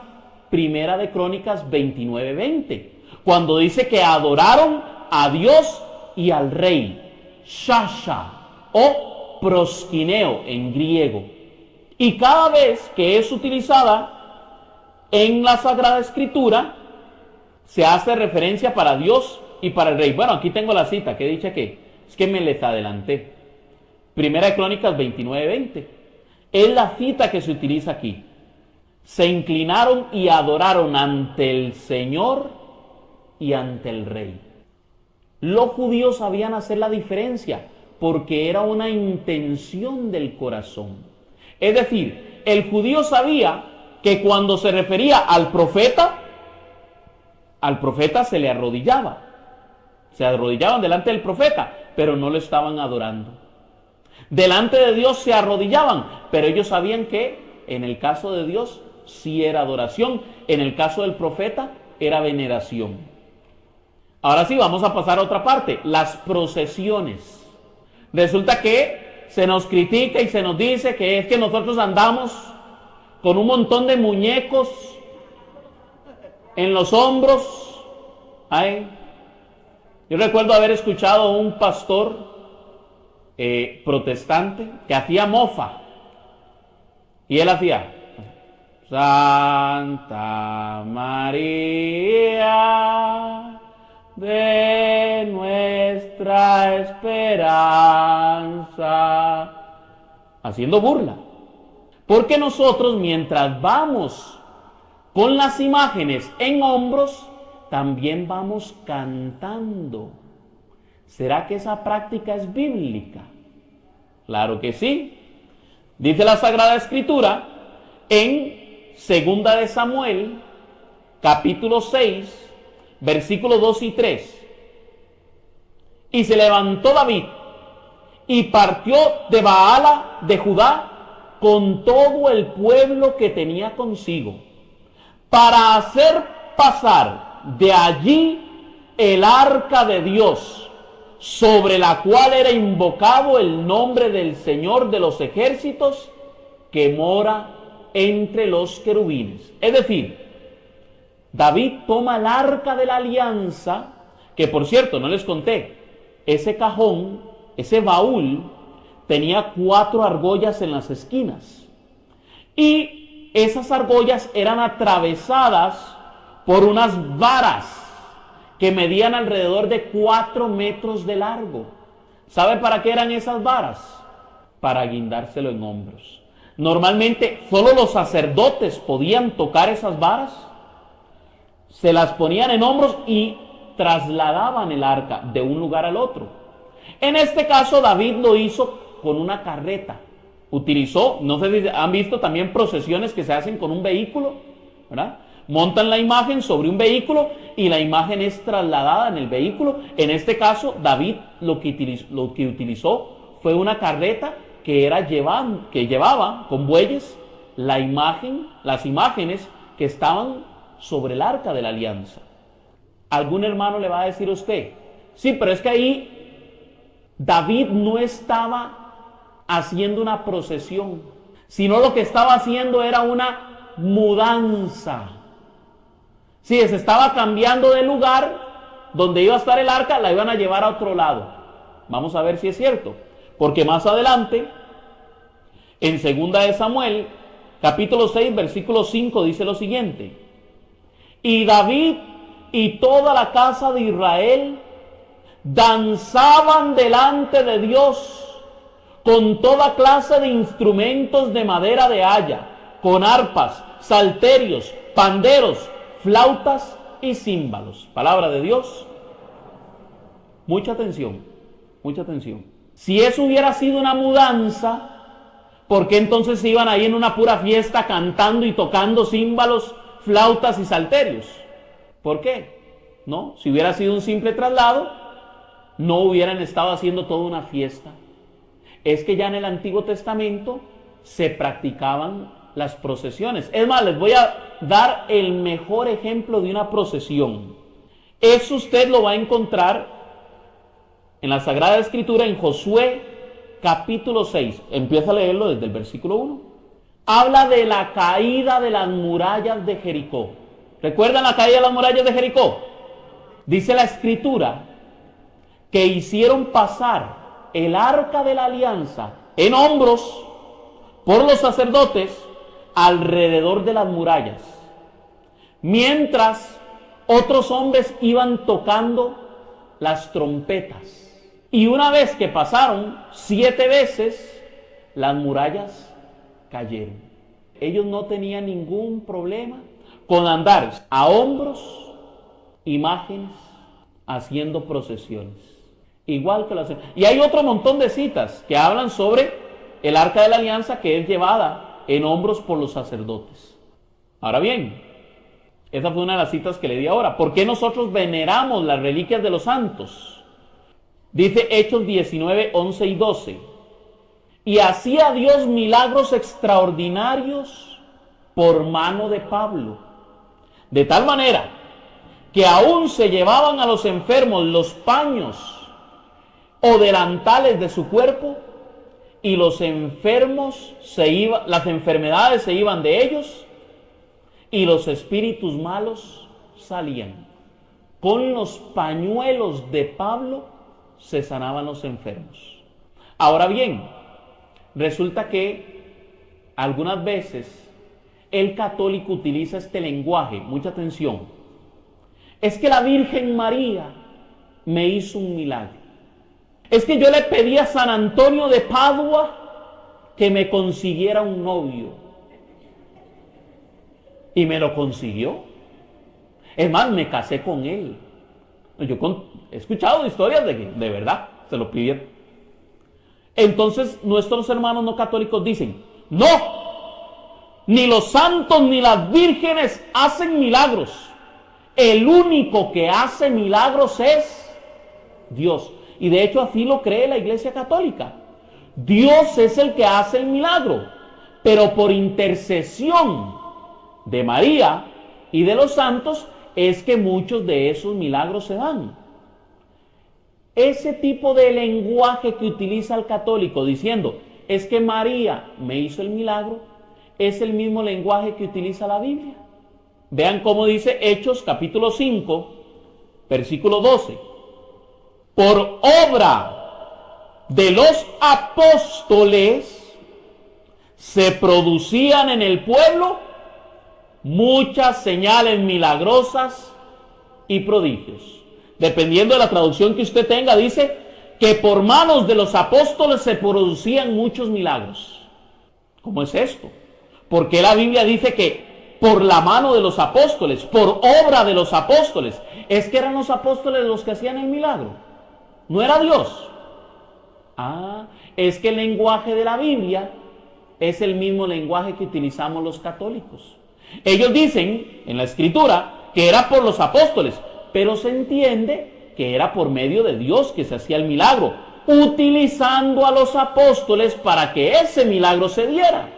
Primera de Crónicas 29:20, cuando dice que adoraron a Dios y al rey. Shasha o proskineo en griego. Y cada vez que es utilizada en la Sagrada Escritura, se hace referencia para Dios y para el rey. Bueno, aquí tengo la cita, que dice que es que me les adelanté. Primera de Crónicas 29:20. Es la cita que se utiliza aquí. Se inclinaron y adoraron ante el Señor y ante el rey. Los judíos sabían hacer la diferencia porque era una intención del corazón. Es decir, el judío sabía que cuando se refería al profeta se le arrodillaba. Se arrodillaban delante del profeta, pero no lo estaban adorando. Delante de Dios se arrodillaban, pero ellos sabían que en el caso de Dios sí era adoración, en el caso del profeta era veneración. Ahora sí, vamos a pasar a otra parte, las procesiones. Resulta que se nos critica y se nos dice que es que nosotros andamos con un montón de muñecos en los hombros. Ay, yo recuerdo haber escuchado a un pastor protestante que hacía mofa, y él hacía Santa María de nuestra esperanza, haciendo burla, porque nosotros mientras vamos con las imágenes en hombros, también vamos cantando. ¿Será que esa práctica es bíblica? Claro que sí. Dice la Sagrada Escritura en 2 de Samuel, capítulo 6, versículos 2 y 3. Y se levantó David y partió de Baala de Judá con todo el pueblo que tenía consigo, para hacer pasar de allí el arca de Dios, sobre la cual era invocado el nombre del Señor de los ejércitos, que mora entre los querubines. Es decir, David toma el arca de la alianza, que por cierto, no les conté, ese cajón, ese baúl, tenía 4 argollas en las esquinas. Y esas argollas eran atravesadas por unas varas que medían alrededor de 4 metros de largo. ¿Sabe para qué eran esas varas? Para guindárselo en hombros. Normalmente solo los sacerdotes podían tocar esas varas, se las ponían en hombros y trasladaban el arca de un lugar al otro. En este caso David lo hizo con una carreta. Utilizó, no sé si han visto también procesiones que se hacen con un vehículo, ¿verdad? Montan la imagen sobre un vehículo y la imagen es trasladada en el vehículo. En este caso David lo que utilizó fue una carreta que llevaba con bueyes la imagen, las imágenes que estaban sobre el arca de la alianza. Algún hermano le va a decir a usted, sí, pero es que ahí David no estaba haciendo una procesión, sino lo que estaba haciendo era una mudanza. Sí, se estaba cambiando de lugar donde iba a estar el arca, la iban a llevar a otro lado. Vamos a ver si es cierto, porque más adelante, en 2 de Samuel, capítulo 6, versículo 5, dice lo siguiente: y David y toda la casa de Israel danzaban delante de Dios con toda clase de instrumentos de madera de haya, con arpas, salterios, panderos, flautas y címbalos. Palabra de Dios. Mucha atención, mucha atención. Si eso hubiera sido una mudanza, ¿por qué entonces se iban ahí en una pura fiesta cantando y tocando címbalos, flautas y salterios? ¿Por qué? No, si hubiera sido un simple traslado, no hubieran estado haciendo toda una fiesta. Es que ya en el Antiguo Testamento se practicaban las procesiones. Es más, les voy a dar el mejor ejemplo de una procesión. Eso usted lo va a encontrar en la Sagrada Escritura, en Josué capítulo 6. Empieza a leerlo desde el versículo 1. Habla de la caída de las murallas de Jericó. ¿Recuerdan la caída de las murallas de Jericó? Dice la Escritura que hicieron pasar el arca de la alianza en hombros por los sacerdotes alrededor de las murallas, mientras otros hombres iban tocando las trompetas. Y una vez que pasaron 7 veces, las murallas cayeron. Ellos no tenían ningún problema con andar a hombros, imágenes, haciendo procesiones. Igual que las... Y hay otro montón de citas que hablan sobre el arca de la alianza, que es llevada en hombros por los sacerdotes. Ahora bien, esa fue una de las citas que le di ahora. ¿Por qué nosotros veneramos las reliquias de los santos? Dice Hechos 19, 11 y 12. Y hacía Dios milagros extraordinarios por mano de Pablo, de tal manera que aún se llevaban a los enfermos los paños o delantales de su cuerpo, y los enfermos las enfermedades se iban de ellos, y los espíritus malos salían. Con los pañuelos de Pablo se sanaban los enfermos. Ahora bien, resulta que algunas veces el católico utiliza este lenguaje. Mucha atención. Es que la Virgen María me hizo un milagro. Es que yo le pedí a San Antonio de Padua que me consiguiera un novio. Y me lo consiguió. Es más, me casé con él. Yo he escuchado historias de que de verdad se lo pidieron. Entonces nuestros hermanos no católicos dicen: no, ni los santos ni las vírgenes hacen milagros. El único que hace milagros es Dios. Y de hecho así lo cree la Iglesia Católica. Dios es el que hace el milagro, pero por intercesión de María y de los santos es que muchos de esos milagros se dan. Ese tipo de lenguaje que utiliza el católico diciendo, es que María me hizo el milagro, es el mismo lenguaje que utiliza la Biblia. Vean cómo dice Hechos capítulo 5, versículo 12. Por obra de los apóstoles se producían en el pueblo muchas señales milagrosas y prodigios. Dependiendo de la traducción que usted tenga, dice que por manos de los apóstoles se producían muchos milagros. ¿Cómo es esto? ¿Por qué la Biblia dice que por la mano de los apóstoles, por obra de los apóstoles? Es que eran los apóstoles los que hacían el milagro, no era Dios. Es que el lenguaje de la Biblia es el mismo lenguaje que utilizamos los católicos. Ellos dicen en la Escritura que era por los apóstoles, pero se entiende que era por medio de Dios que se hacía el milagro, utilizando a los apóstoles para que ese milagro se diera.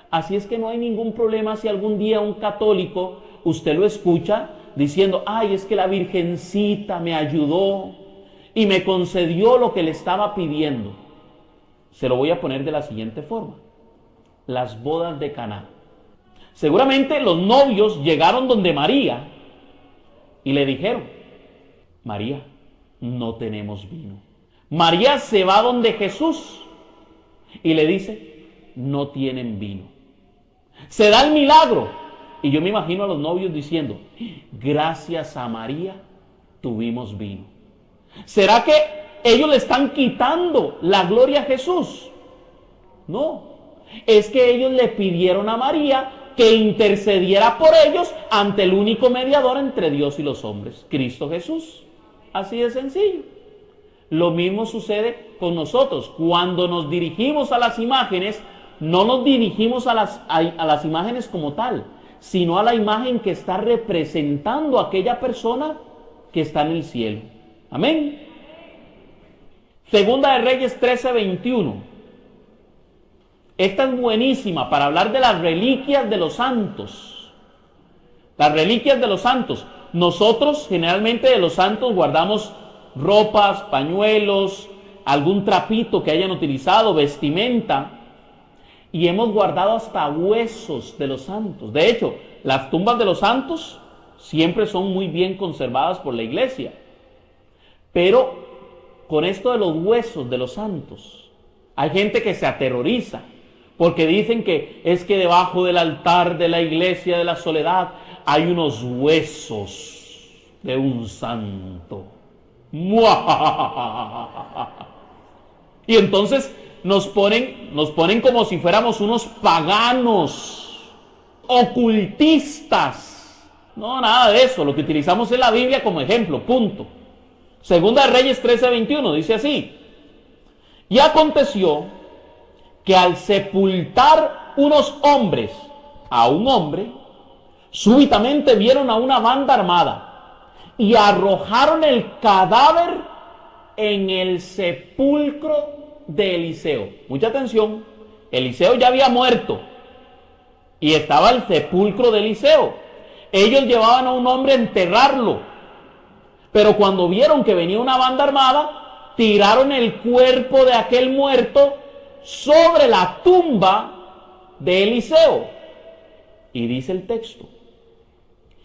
Así es que no hay ningún problema si algún día un católico, usted lo escucha diciendo, ay, es que la Virgencita me ayudó y me concedió lo que le estaba pidiendo. Se lo voy a poner de la siguiente forma. Las bodas de Caná. Seguramente los novios llegaron donde María y le dijeron, María, no tenemos vino. María se va donde Jesús y le dice, no tienen vino. Se da el milagro. Y yo me imagino a los novios diciendo, gracias a María tuvimos vino. ¿Será que ellos le están quitando la gloria a Jesús? No, es que ellos le pidieron a María que intercediera por ellos ante el único mediador entre Dios y los hombres, Cristo Jesús. Así de sencillo. Lo mismo sucede con nosotros. Cuando nos dirigimos a las imágenes, no nos dirigimos a las imágenes como tal, sino a la imagen que está representando a aquella persona que está en el cielo. Amén. Segunda de Reyes 13:21. Esta es buenísima para hablar de las reliquias de los santos. Las reliquias de los santos. Nosotros generalmente de los santos guardamos ropas, pañuelos, algún trapito que hayan utilizado, vestimenta. Y hemos guardado hasta huesos de los santos. De hecho, las tumbas de los santos siempre son muy bien conservadas por la iglesia. Pero con esto de los huesos de los santos, hay gente que se aterroriza. Porque dicen que es que debajo del altar de la iglesia de la Soledad hay unos huesos de un santo. Y entonces nos ponen como si fuéramos unos paganos, ocultistas. No, nada de eso. Lo que utilizamos es la Biblia como ejemplo, punto. Segunda de Reyes 13:21 dice así. Y aconteció que al sepultar unos hombres a un hombre, súbitamente vieron a una banda armada y arrojaron el cadáver en el sepulcro de Eliseo. Mucha atención, Eliseo ya había muerto y estaba el sepulcro de Eliseo. Ellos llevaban a un hombre a enterrarlo, pero cuando vieron que venía una banda armada, tiraron el cuerpo de aquel muerto sobre la tumba de Eliseo. Y dice el texto,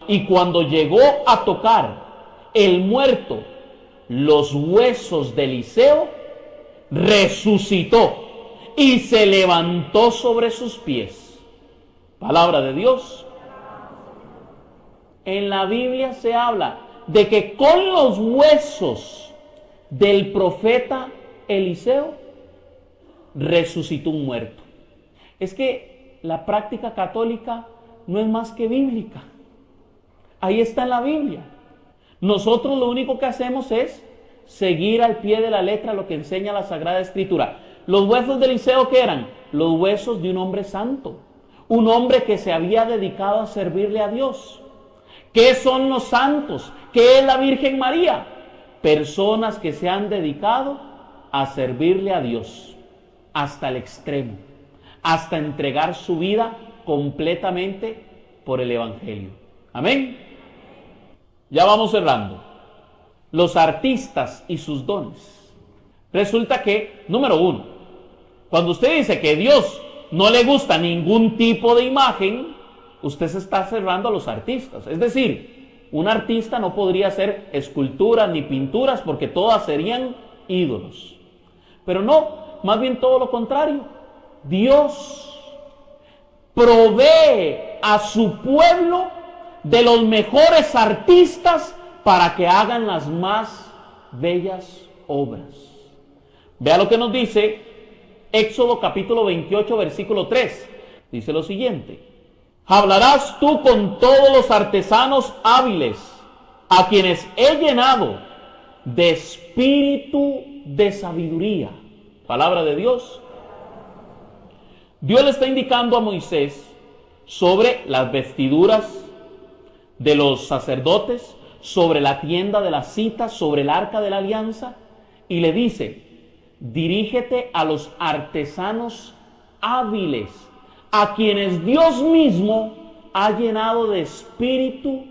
y cuando llegó a tocar el muerto los huesos de Eliseo, resucitó y se levantó sobre sus pies. Palabra de Dios. En la Biblia se habla de que con los huesos del profeta Eliseo resucitó un muerto. Es que la práctica católica no es más que bíblica. Ahí está en la Biblia. Nosotros lo único que hacemos es seguir al pie de la letra lo que enseña la Sagrada Escritura. Los huesos de Eliseo, ¿qué eran? Los huesos de un hombre santo, un hombre que se había dedicado a servirle a Dios, ¿Qué son los santos? ¿Qué es la Virgen María? Personas que se han dedicado a servirle a Dios hasta el extremo, hasta entregar su vida completamente por el Evangelio. Amén. Ya vamos cerrando. Los artistas y sus dones. Resulta que, número uno, cuando usted dice que a Dios no le gusta ningún tipo de imagen, usted se está cerrando a los artistas. Es decir, un artista no podría hacer esculturas ni pinturas porque todas serían ídolos. Pero no, más bien todo lo contrario. Dios provee a su pueblo de los mejores artistas para que hagan las más bellas obras. Vea lo que nos dice Éxodo capítulo 28, versículo 3. Dice lo siguiente: hablarás tú con todos los artesanos hábiles, a quienes he llenado de espíritu de sabiduría. Palabra de Dios. Dios le está indicando a Moisés sobre las vestiduras de los sacerdotes, sobre la tienda de la cita, sobre el arca de la alianza, y le dice: dirígete a los artesanos hábiles, a quienes Dios mismo ha llenado de espíritu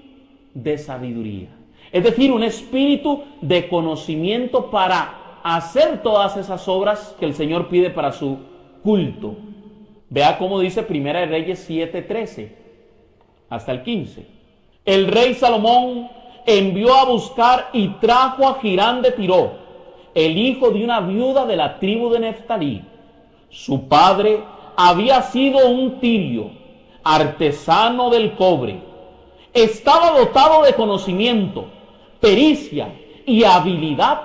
de sabiduría. Es decir, un espíritu de conocimiento para hacer todas esas obras que el Señor pide para su culto. Vea cómo dice Primera de Reyes 7:13 hasta el 15. El rey Salomón envió a buscar y trajo a Hirán de Tiro, el hijo de una viuda de la tribu de Neftalí. Su padre había sido un tirio, artesano del cobre. Estaba dotado de conocimiento, pericia y habilidad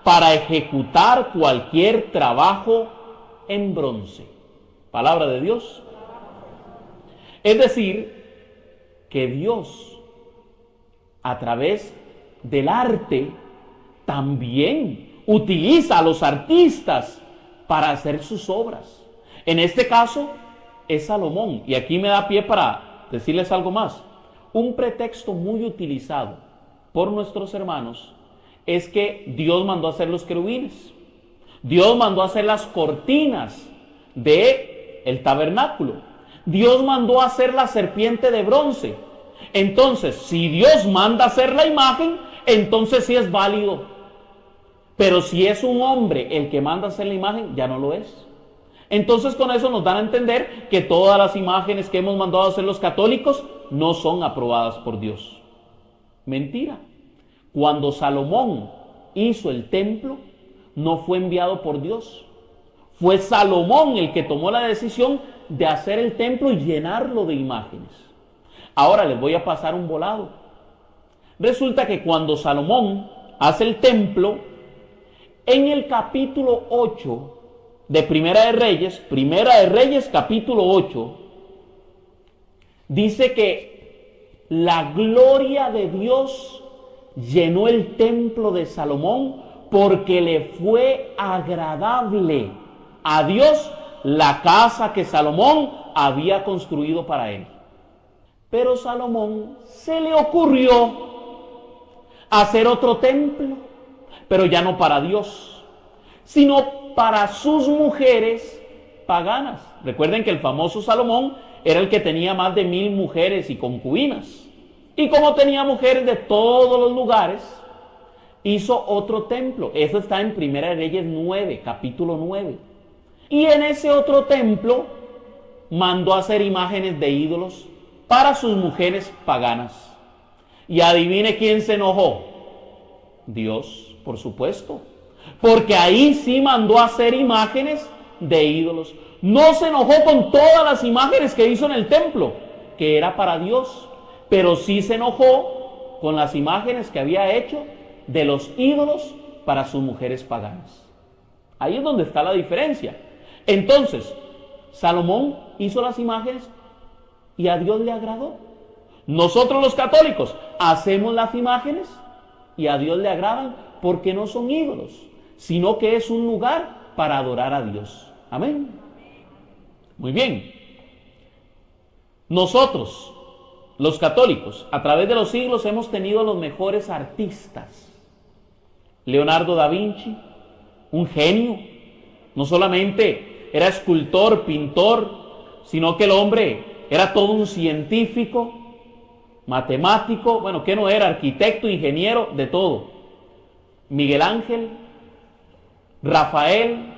para ejecutar cualquier trabajo en bronce. Palabra de Dios. Es decir, que Dios, a través del arte, también utiliza a los artistas para hacer sus obras. En este caso es Salomón, y aquí me da pie para decirles algo más. Un pretexto muy utilizado por nuestros hermanos es que Dios mandó a hacer los querubines, Dios mandó a hacer las cortinas del tabernáculo, Dios mandó a hacer la serpiente de bronce. Entonces, si Dios manda a hacer la imagen, entonces sí es válido. Pero si es un hombre el que manda a hacer la imagen, ya no lo es. Entonces con eso nos dan a entender que todas las imágenes que hemos mandado a hacer los católicos no son aprobadas por Dios. Mentira. Cuando Salomón hizo el templo, no fue enviado por Dios. Fue Salomón el que tomó la decisión de hacer el templo y llenarlo de imágenes. Ahora les voy a pasar un volado. Resulta que cuando Salomón hace el templo, en el capítulo 8 de Primera de Reyes capítulo 8, dice que la gloria de Dios llenó el templo de Salomón porque le fue agradable a Dios la casa que Salomón había construido para él. Pero Salomón se le ocurrió hacer otro templo, pero ya no para Dios, sino para sus mujeres paganas. Recuerden que el famoso Salomón era el que tenía más de 1000 mujeres y concubinas. Y como tenía mujeres de todos los lugares, hizo otro templo. Eso está en Primera de Reyes 9, capítulo 9. Y en ese otro templo mandó a hacer imágenes de ídolos para sus mujeres paganas. Y adivine quién se enojó. Dios, por supuesto. Porque ahí sí mandó a hacer imágenes de ídolos. No se enojó con todas las imágenes que hizo en el templo, que era para Dios, pero sí se enojó con las imágenes que había hecho de los ídolos para sus mujeres paganas. Ahí es donde está la diferencia. Entonces, Salomón hizo las imágenes y a Dios le agradó. Nosotros los católicos hacemos las imágenes y a Dios le agradan porque no son ídolos, sino que es un lugar para adorar a Dios. Amén. Muy bien. Nosotros los católicos, a través de los siglos hemos tenido los mejores artistas. Leonardo da Vinci, un genio, no solamente era escultor, pintor, sino que el hombre era todo un científico, matemático, bueno, ¿qué no era? Arquitecto, ingeniero, de todo. Miguel Ángel, Rafael,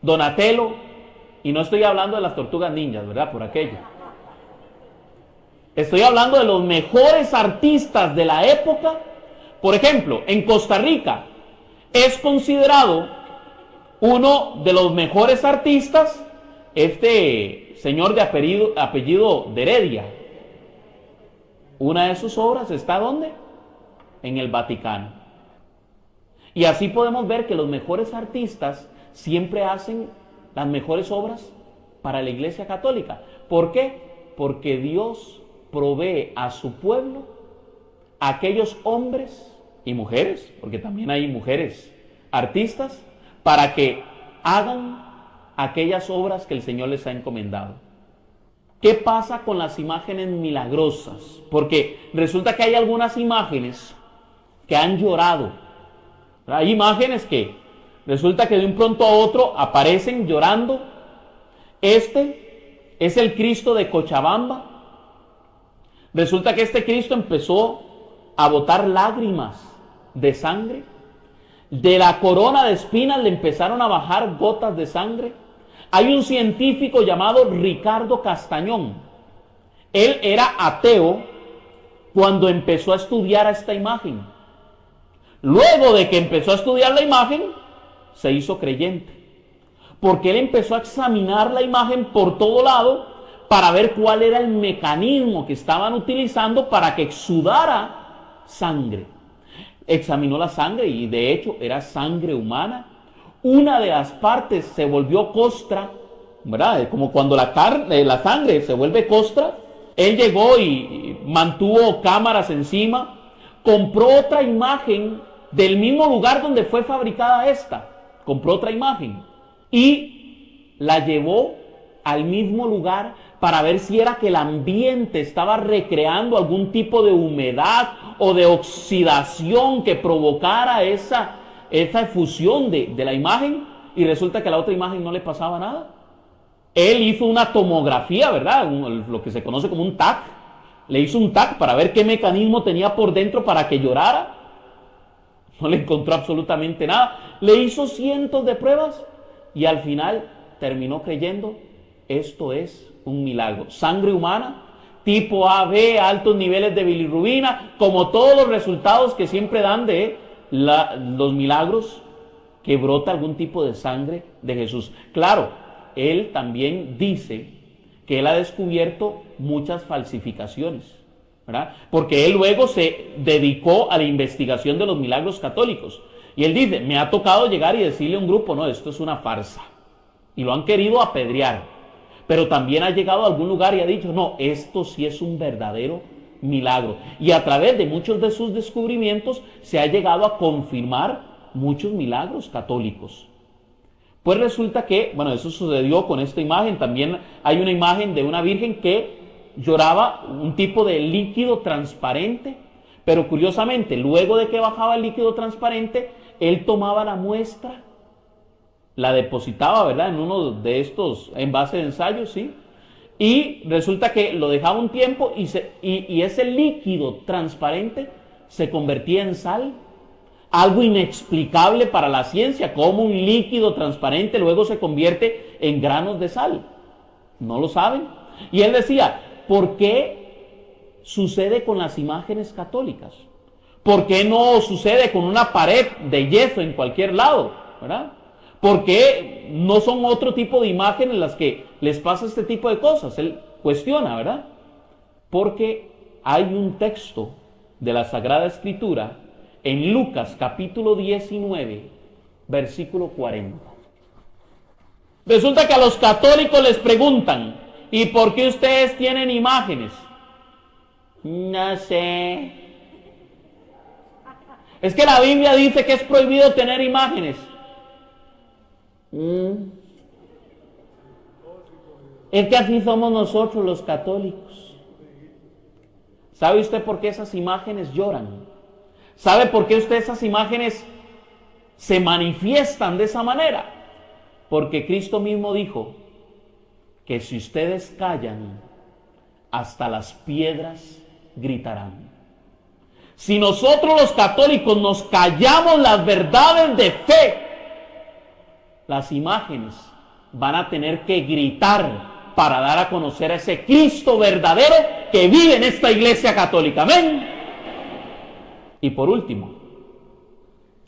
Donatello, y no estoy hablando de las tortugas ninjas, ¿verdad? Por aquello. Estoy hablando de los mejores artistas de la época. Por ejemplo, en Costa Rica es considerado uno de los mejores artistas este señor de apellido de Heredia. Una de sus obras está ¿dónde? En el Vaticano. Y así podemos ver que los mejores artistas siempre hacen las mejores obras para la Iglesia Católica. ¿Por qué? Porque Dios provee a su pueblo aquellos hombres y mujeres, porque también hay mujeres artistas, para que hagan aquellas obras que el Señor les ha encomendado. ¿Qué pasa con las imágenes milagrosas? Porque resulta que hay algunas imágenes que han llorado. Hay imágenes que resulta que de un pronto a otro aparecen llorando. Este es el Cristo de Cochabamba. Resulta que este Cristo empezó a botar lágrimas de sangre. De la corona de espinas le empezaron a bajar gotas de sangre. Hay un científico llamado Ricardo Castañón. Él era ateo cuando empezó a estudiar esta imagen. Luego de que empezó a estudiar la imagen, se hizo creyente. Porque él empezó a examinar la imagen por todo lado para ver cuál era el mecanismo que estaban utilizando para que exudara sangre. Examinó la sangre y de hecho era sangre humana. Una de las partes se volvió costra, ¿verdad? Como cuando la sangre se vuelve costra. Él llegó y mantuvo cámaras encima, compró otra imagen del mismo lugar donde fue fabricada esta. Compró otra imagen y la llevó al mismo lugar para ver si era que el ambiente estaba recreando algún tipo de humedad o de oxidación que provocara esa efusión de la imagen, y resulta que a la otra imagen no le pasaba nada. Él hizo una tomografía, ¿verdad? Lo que se conoce como un TAC. Le hizo un TAC para ver qué mecanismo tenía por dentro para que llorara. No le encontró absolutamente nada. Le hizo cientos de pruebas y al final terminó creyendo: esto es un milagro. Sangre humana, tipo AB, altos niveles de bilirrubina, como todos los resultados que siempre dan de los milagros, que brota algún tipo de sangre de Jesús. Claro, él también dice que él ha descubierto muchas falsificaciones, ¿verdad? Porque él luego se dedicó a la investigación de los milagros católicos. Y él dice: me ha tocado llegar y decirle a un grupo: no, esto es una farsa. Y lo han querido apedrear. Pero también ha llegado a algún lugar y ha dicho: no, esto sí es un verdadero milagro. Y a través de muchos de sus descubrimientos se ha llegado a confirmar muchos milagros católicos. Pues resulta que, bueno, eso sucedió con esta imagen. También hay una imagen de una virgen que lloraba un tipo de líquido transparente, pero curiosamente, luego de que bajaba el líquido transparente, él tomaba la muestra, la depositaba, ¿verdad?, en uno de estos envases de ensayo, ¿sí? Y resulta que lo dejaba un tiempo y ese líquido transparente se convertía en sal. Algo inexplicable para la ciencia, cómo un líquido transparente luego se convierte en granos de sal. No lo saben. Y él decía: ¿por qué sucede con las imágenes católicas? ¿Por qué no sucede con una pared de yeso en cualquier lado? ¿Verdad? ¿Por qué no son otro tipo de imágenes las que les pasa este tipo de cosas? Él cuestiona, ¿verdad? Porque hay un texto de la Sagrada Escritura en Lucas capítulo 19, versículo 40. Resulta que a los católicos les preguntan: ¿y por qué ustedes tienen imágenes? No sé. Es que la Biblia dice que es prohibido tener imágenes. Es que así somos nosotros los católicos. ¿Sabe usted por qué esas imágenes lloran? ¿Sabe por qué usted esas imágenes se manifiestan de esa manera? Porque Cristo mismo dijo que si ustedes callan, hasta las piedras gritarán. Si nosotros los católicos nos callamos las verdades de fe, las imágenes van a tener que gritar para dar a conocer a ese Cristo verdadero que vive en esta iglesia católica. Amén. Y por último,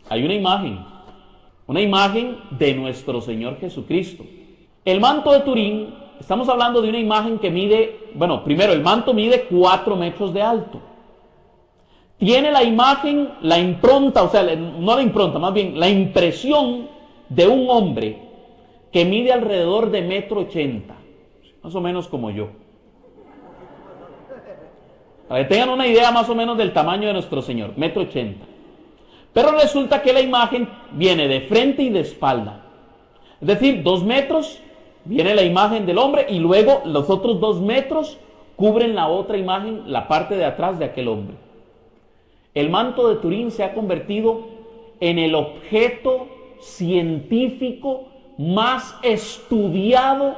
hay una imagen de nuestro Señor Jesucristo. El manto de Turín, estamos hablando de una imagen que mide, primero el manto mide 4 metros de alto. Tiene la imagen, la impronta, no la impronta, más bien la impresión de un hombre que mide alrededor de 1,80 m, más o menos como yo. Para que tengan una idea más o menos del tamaño de nuestro Señor, 1,80 m. Pero resulta que la imagen viene de frente y de espalda. Es decir, 2 metros, viene la imagen del hombre y luego los otros 2 metros cubren la otra imagen, la parte de atrás de aquel hombre. El manto de Turín se ha convertido en el objeto científico más estudiado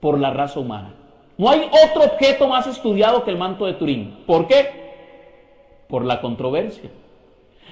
por la raza humana. No hay otro objeto más estudiado que el manto de Turín. ¿Por qué? Por la controversia.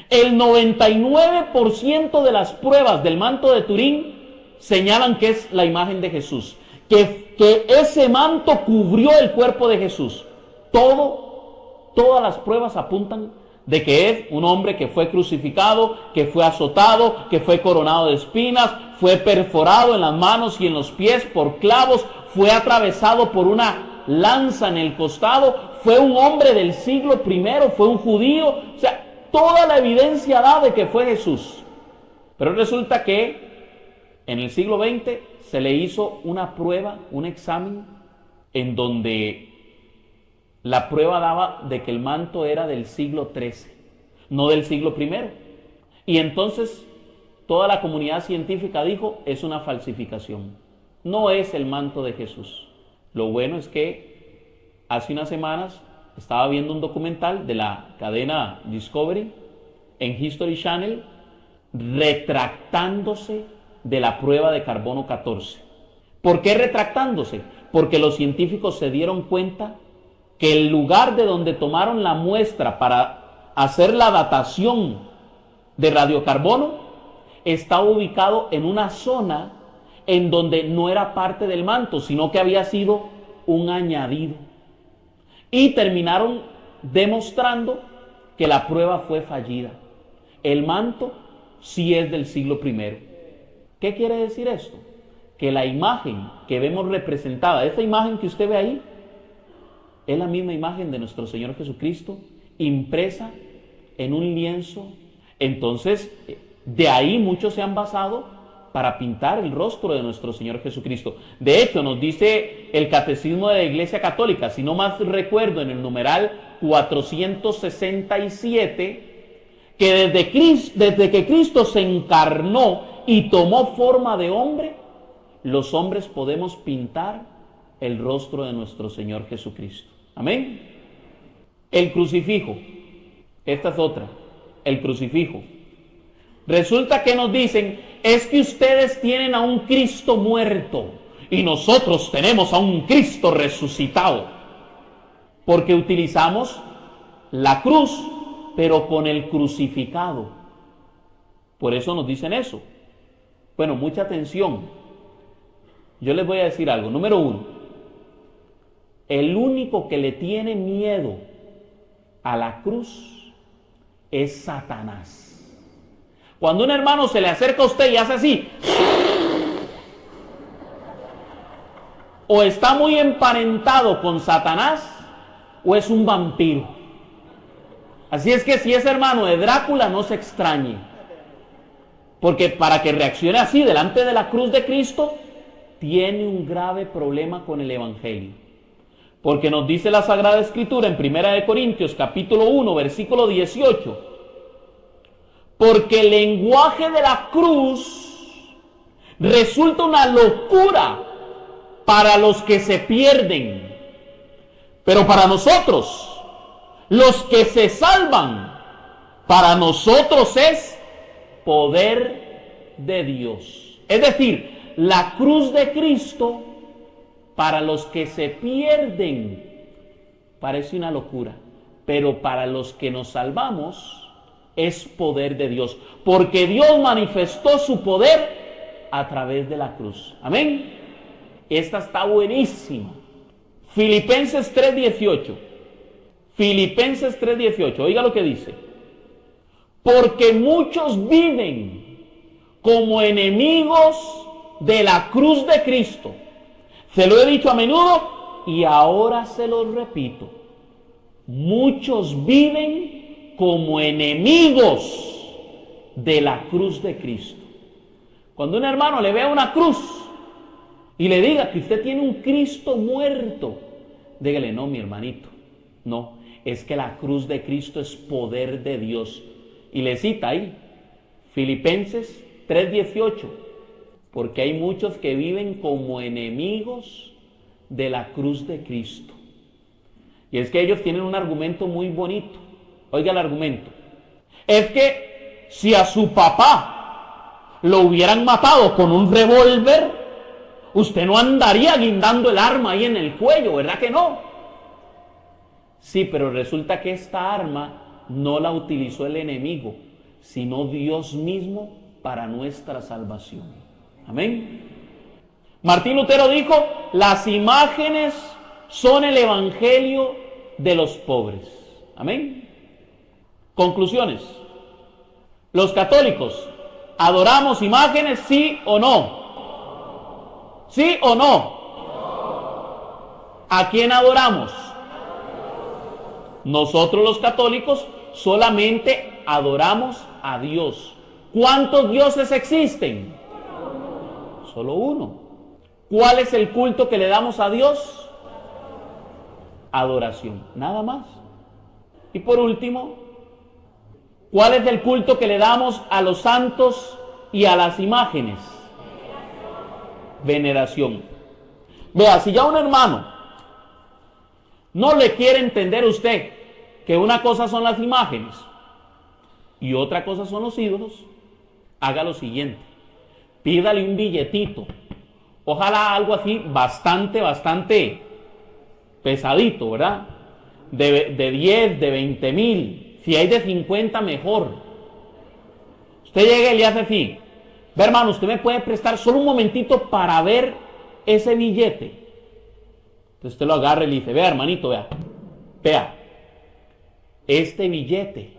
El 99% de las pruebas del manto de Turín señalan que es la imagen de Jesús, que ese manto cubrió el cuerpo de Jesús. Todas las pruebas apuntan de que es un hombre que fue crucificado, que fue azotado, que fue coronado de espinas, fue perforado en las manos y en los pies por clavos, fue atravesado por una lanza en el costado, fue un hombre del siglo I, fue un judío. O sea, toda la evidencia da de que fue Jesús. Pero resulta que en el siglo XX se le hizo una prueba, un examen, en donde la prueba daba de que el manto era del siglo XIII, no del siglo I. Y entonces toda la comunidad científica dijo, es una falsificación, no es el manto de Jesús. Lo bueno es que hace unas semanas estaba viendo un documental de la cadena Discovery en History Channel retractándose de la prueba de carbono 14. ¿Por qué retractándose? Porque los científicos se dieron cuenta que el lugar de donde tomaron la muestra para hacer la datación de radiocarbono está ubicado en una zona en donde no era parte del manto, sino que había sido un añadido. Y terminaron demostrando que la prueba fue fallida. El manto sí es del siglo I. ¿Qué quiere decir esto? Que la imagen que vemos representada, esta imagen que usted ve ahí, es la misma imagen de nuestro Señor Jesucristo, impresa en un lienzo. Entonces, de ahí muchos se han basado para pintar el rostro de nuestro Señor Jesucristo. De hecho, nos dice el Catecismo de la Iglesia Católica, si no más recuerdo, en el numeral 467, que desde que Cristo se encarnó y tomó forma de hombre, los hombres podemos pintar el rostro de nuestro Señor Jesucristo. Amén. El crucifijo, esta es otra, el crucifijo. Resulta que nos dicen, es que ustedes tienen a un Cristo muerto y nosotros tenemos a un Cristo resucitado. Porque utilizamos la cruz, pero con el crucificado. Por eso nos dicen eso. Bueno, mucha atención. Yo les voy a decir algo. Número 1. El único que le tiene miedo a la cruz es Satanás. Cuando un hermano se le acerca a usted y hace así, o está muy emparentado con Satanás, o es un vampiro. Así es que si es hermano de Drácula, no se extrañe. Porque para que reaccione así delante de la cruz de Cristo, tiene un grave problema con el Evangelio. Porque nos dice la Sagrada Escritura en 1 Corintios capítulo 1, versículo 18. Porque el lenguaje de la cruz resulta una locura para los que se pierden, Pero para nosotros, los que se salvan, para nosotros es poder de Dios. Es decir, la cruz de Cristo, para los que se pierden, parece una locura, pero para los que nos salvamos es poder de Dios, porque Dios manifestó su poder a través de la cruz. Amén. Esta está buenísima. Filipenses 3:18. Filipenses 3:18. Oiga lo que dice. Porque muchos viven como enemigos de la cruz de Cristo. Se lo he dicho a menudo y ahora se lo repito. Muchos viven como enemigos de la cruz de Cristo. Cuando un hermano le vea una cruz y le diga que usted tiene un Cristo muerto, dígale, no, mi hermanito, no, es que la cruz de Cristo es poder de Dios. Y le cita ahí, Filipenses 3:18. Porque hay muchos que viven como enemigos de la cruz de Cristo. Y es que ellos tienen un argumento muy bonito. Oiga el argumento. Es que si a su papá lo hubieran matado con un revólver, usted no andaría guindando el arma ahí en el cuello, ¿verdad que no? Sí, pero resulta que esta arma no la utilizó el enemigo, sino Dios mismo para nuestra salvación. Amén. Martín Lutero dijo, las imágenes son el evangelio de los pobres. Amén. Conclusiones. Los católicos, ¿adoramos imágenes, sí o no? ¿Sí o no? ¿A quién adoramos? Nosotros los católicos solamente adoramos a Dios. ¿Cuántos dioses existen? Solo uno. ¿Cuál es el culto que le damos a Dios? Adoración, nada más. Y por último, ¿cuál es el culto que le damos a los santos y a las imágenes? Veneración. Vea, si ya un hermano no le quiere entender a usted que una cosa son las imágenes y otra cosa son los ídolos, haga lo siguiente. Pídale un billetito, ojalá algo así bastante pesadito, ¿verdad? De 10, de 20,000, si hay de 50 mejor. Usted llega y le hace así, ve hermano, usted me puede prestar solo un momentito para ver ese billete. Entonces usted lo agarra y le dice, vea hermanito, vea, este billete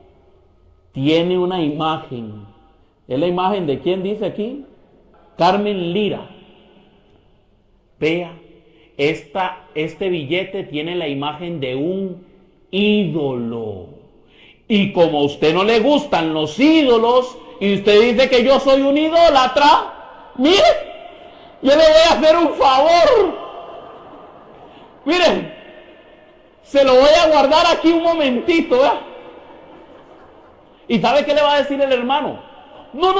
tiene una imagen. ¿Es la imagen de quién dice aquí? Carmen Lira. Vea, este billete tiene la imagen de un ídolo. Y como a usted no le gustan los ídolos, y usted dice que yo soy un idólatra, mire, yo le voy a hacer un favor. Miren, se lo voy a guardar aquí un momentito, ¿verdad? ¿Y sabe qué le va a decir el hermano? No,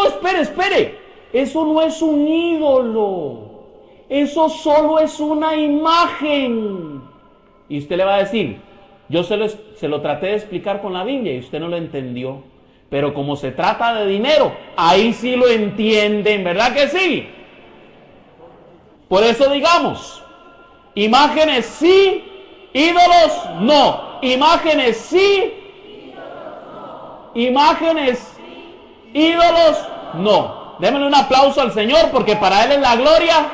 espere. Eso no es un ídolo. Eso solo es una imagen. Y usted le va a decir, yo se lo traté de explicar con la Biblia y usted no lo entendió. Pero como se trata de dinero, ahí sí lo entienden, ¿verdad que sí? Por eso digamos, imágenes sí, ídolos no. Imágenes sí, imágenes, ídolos no. Démosle un aplauso al Señor porque para Él es la gloria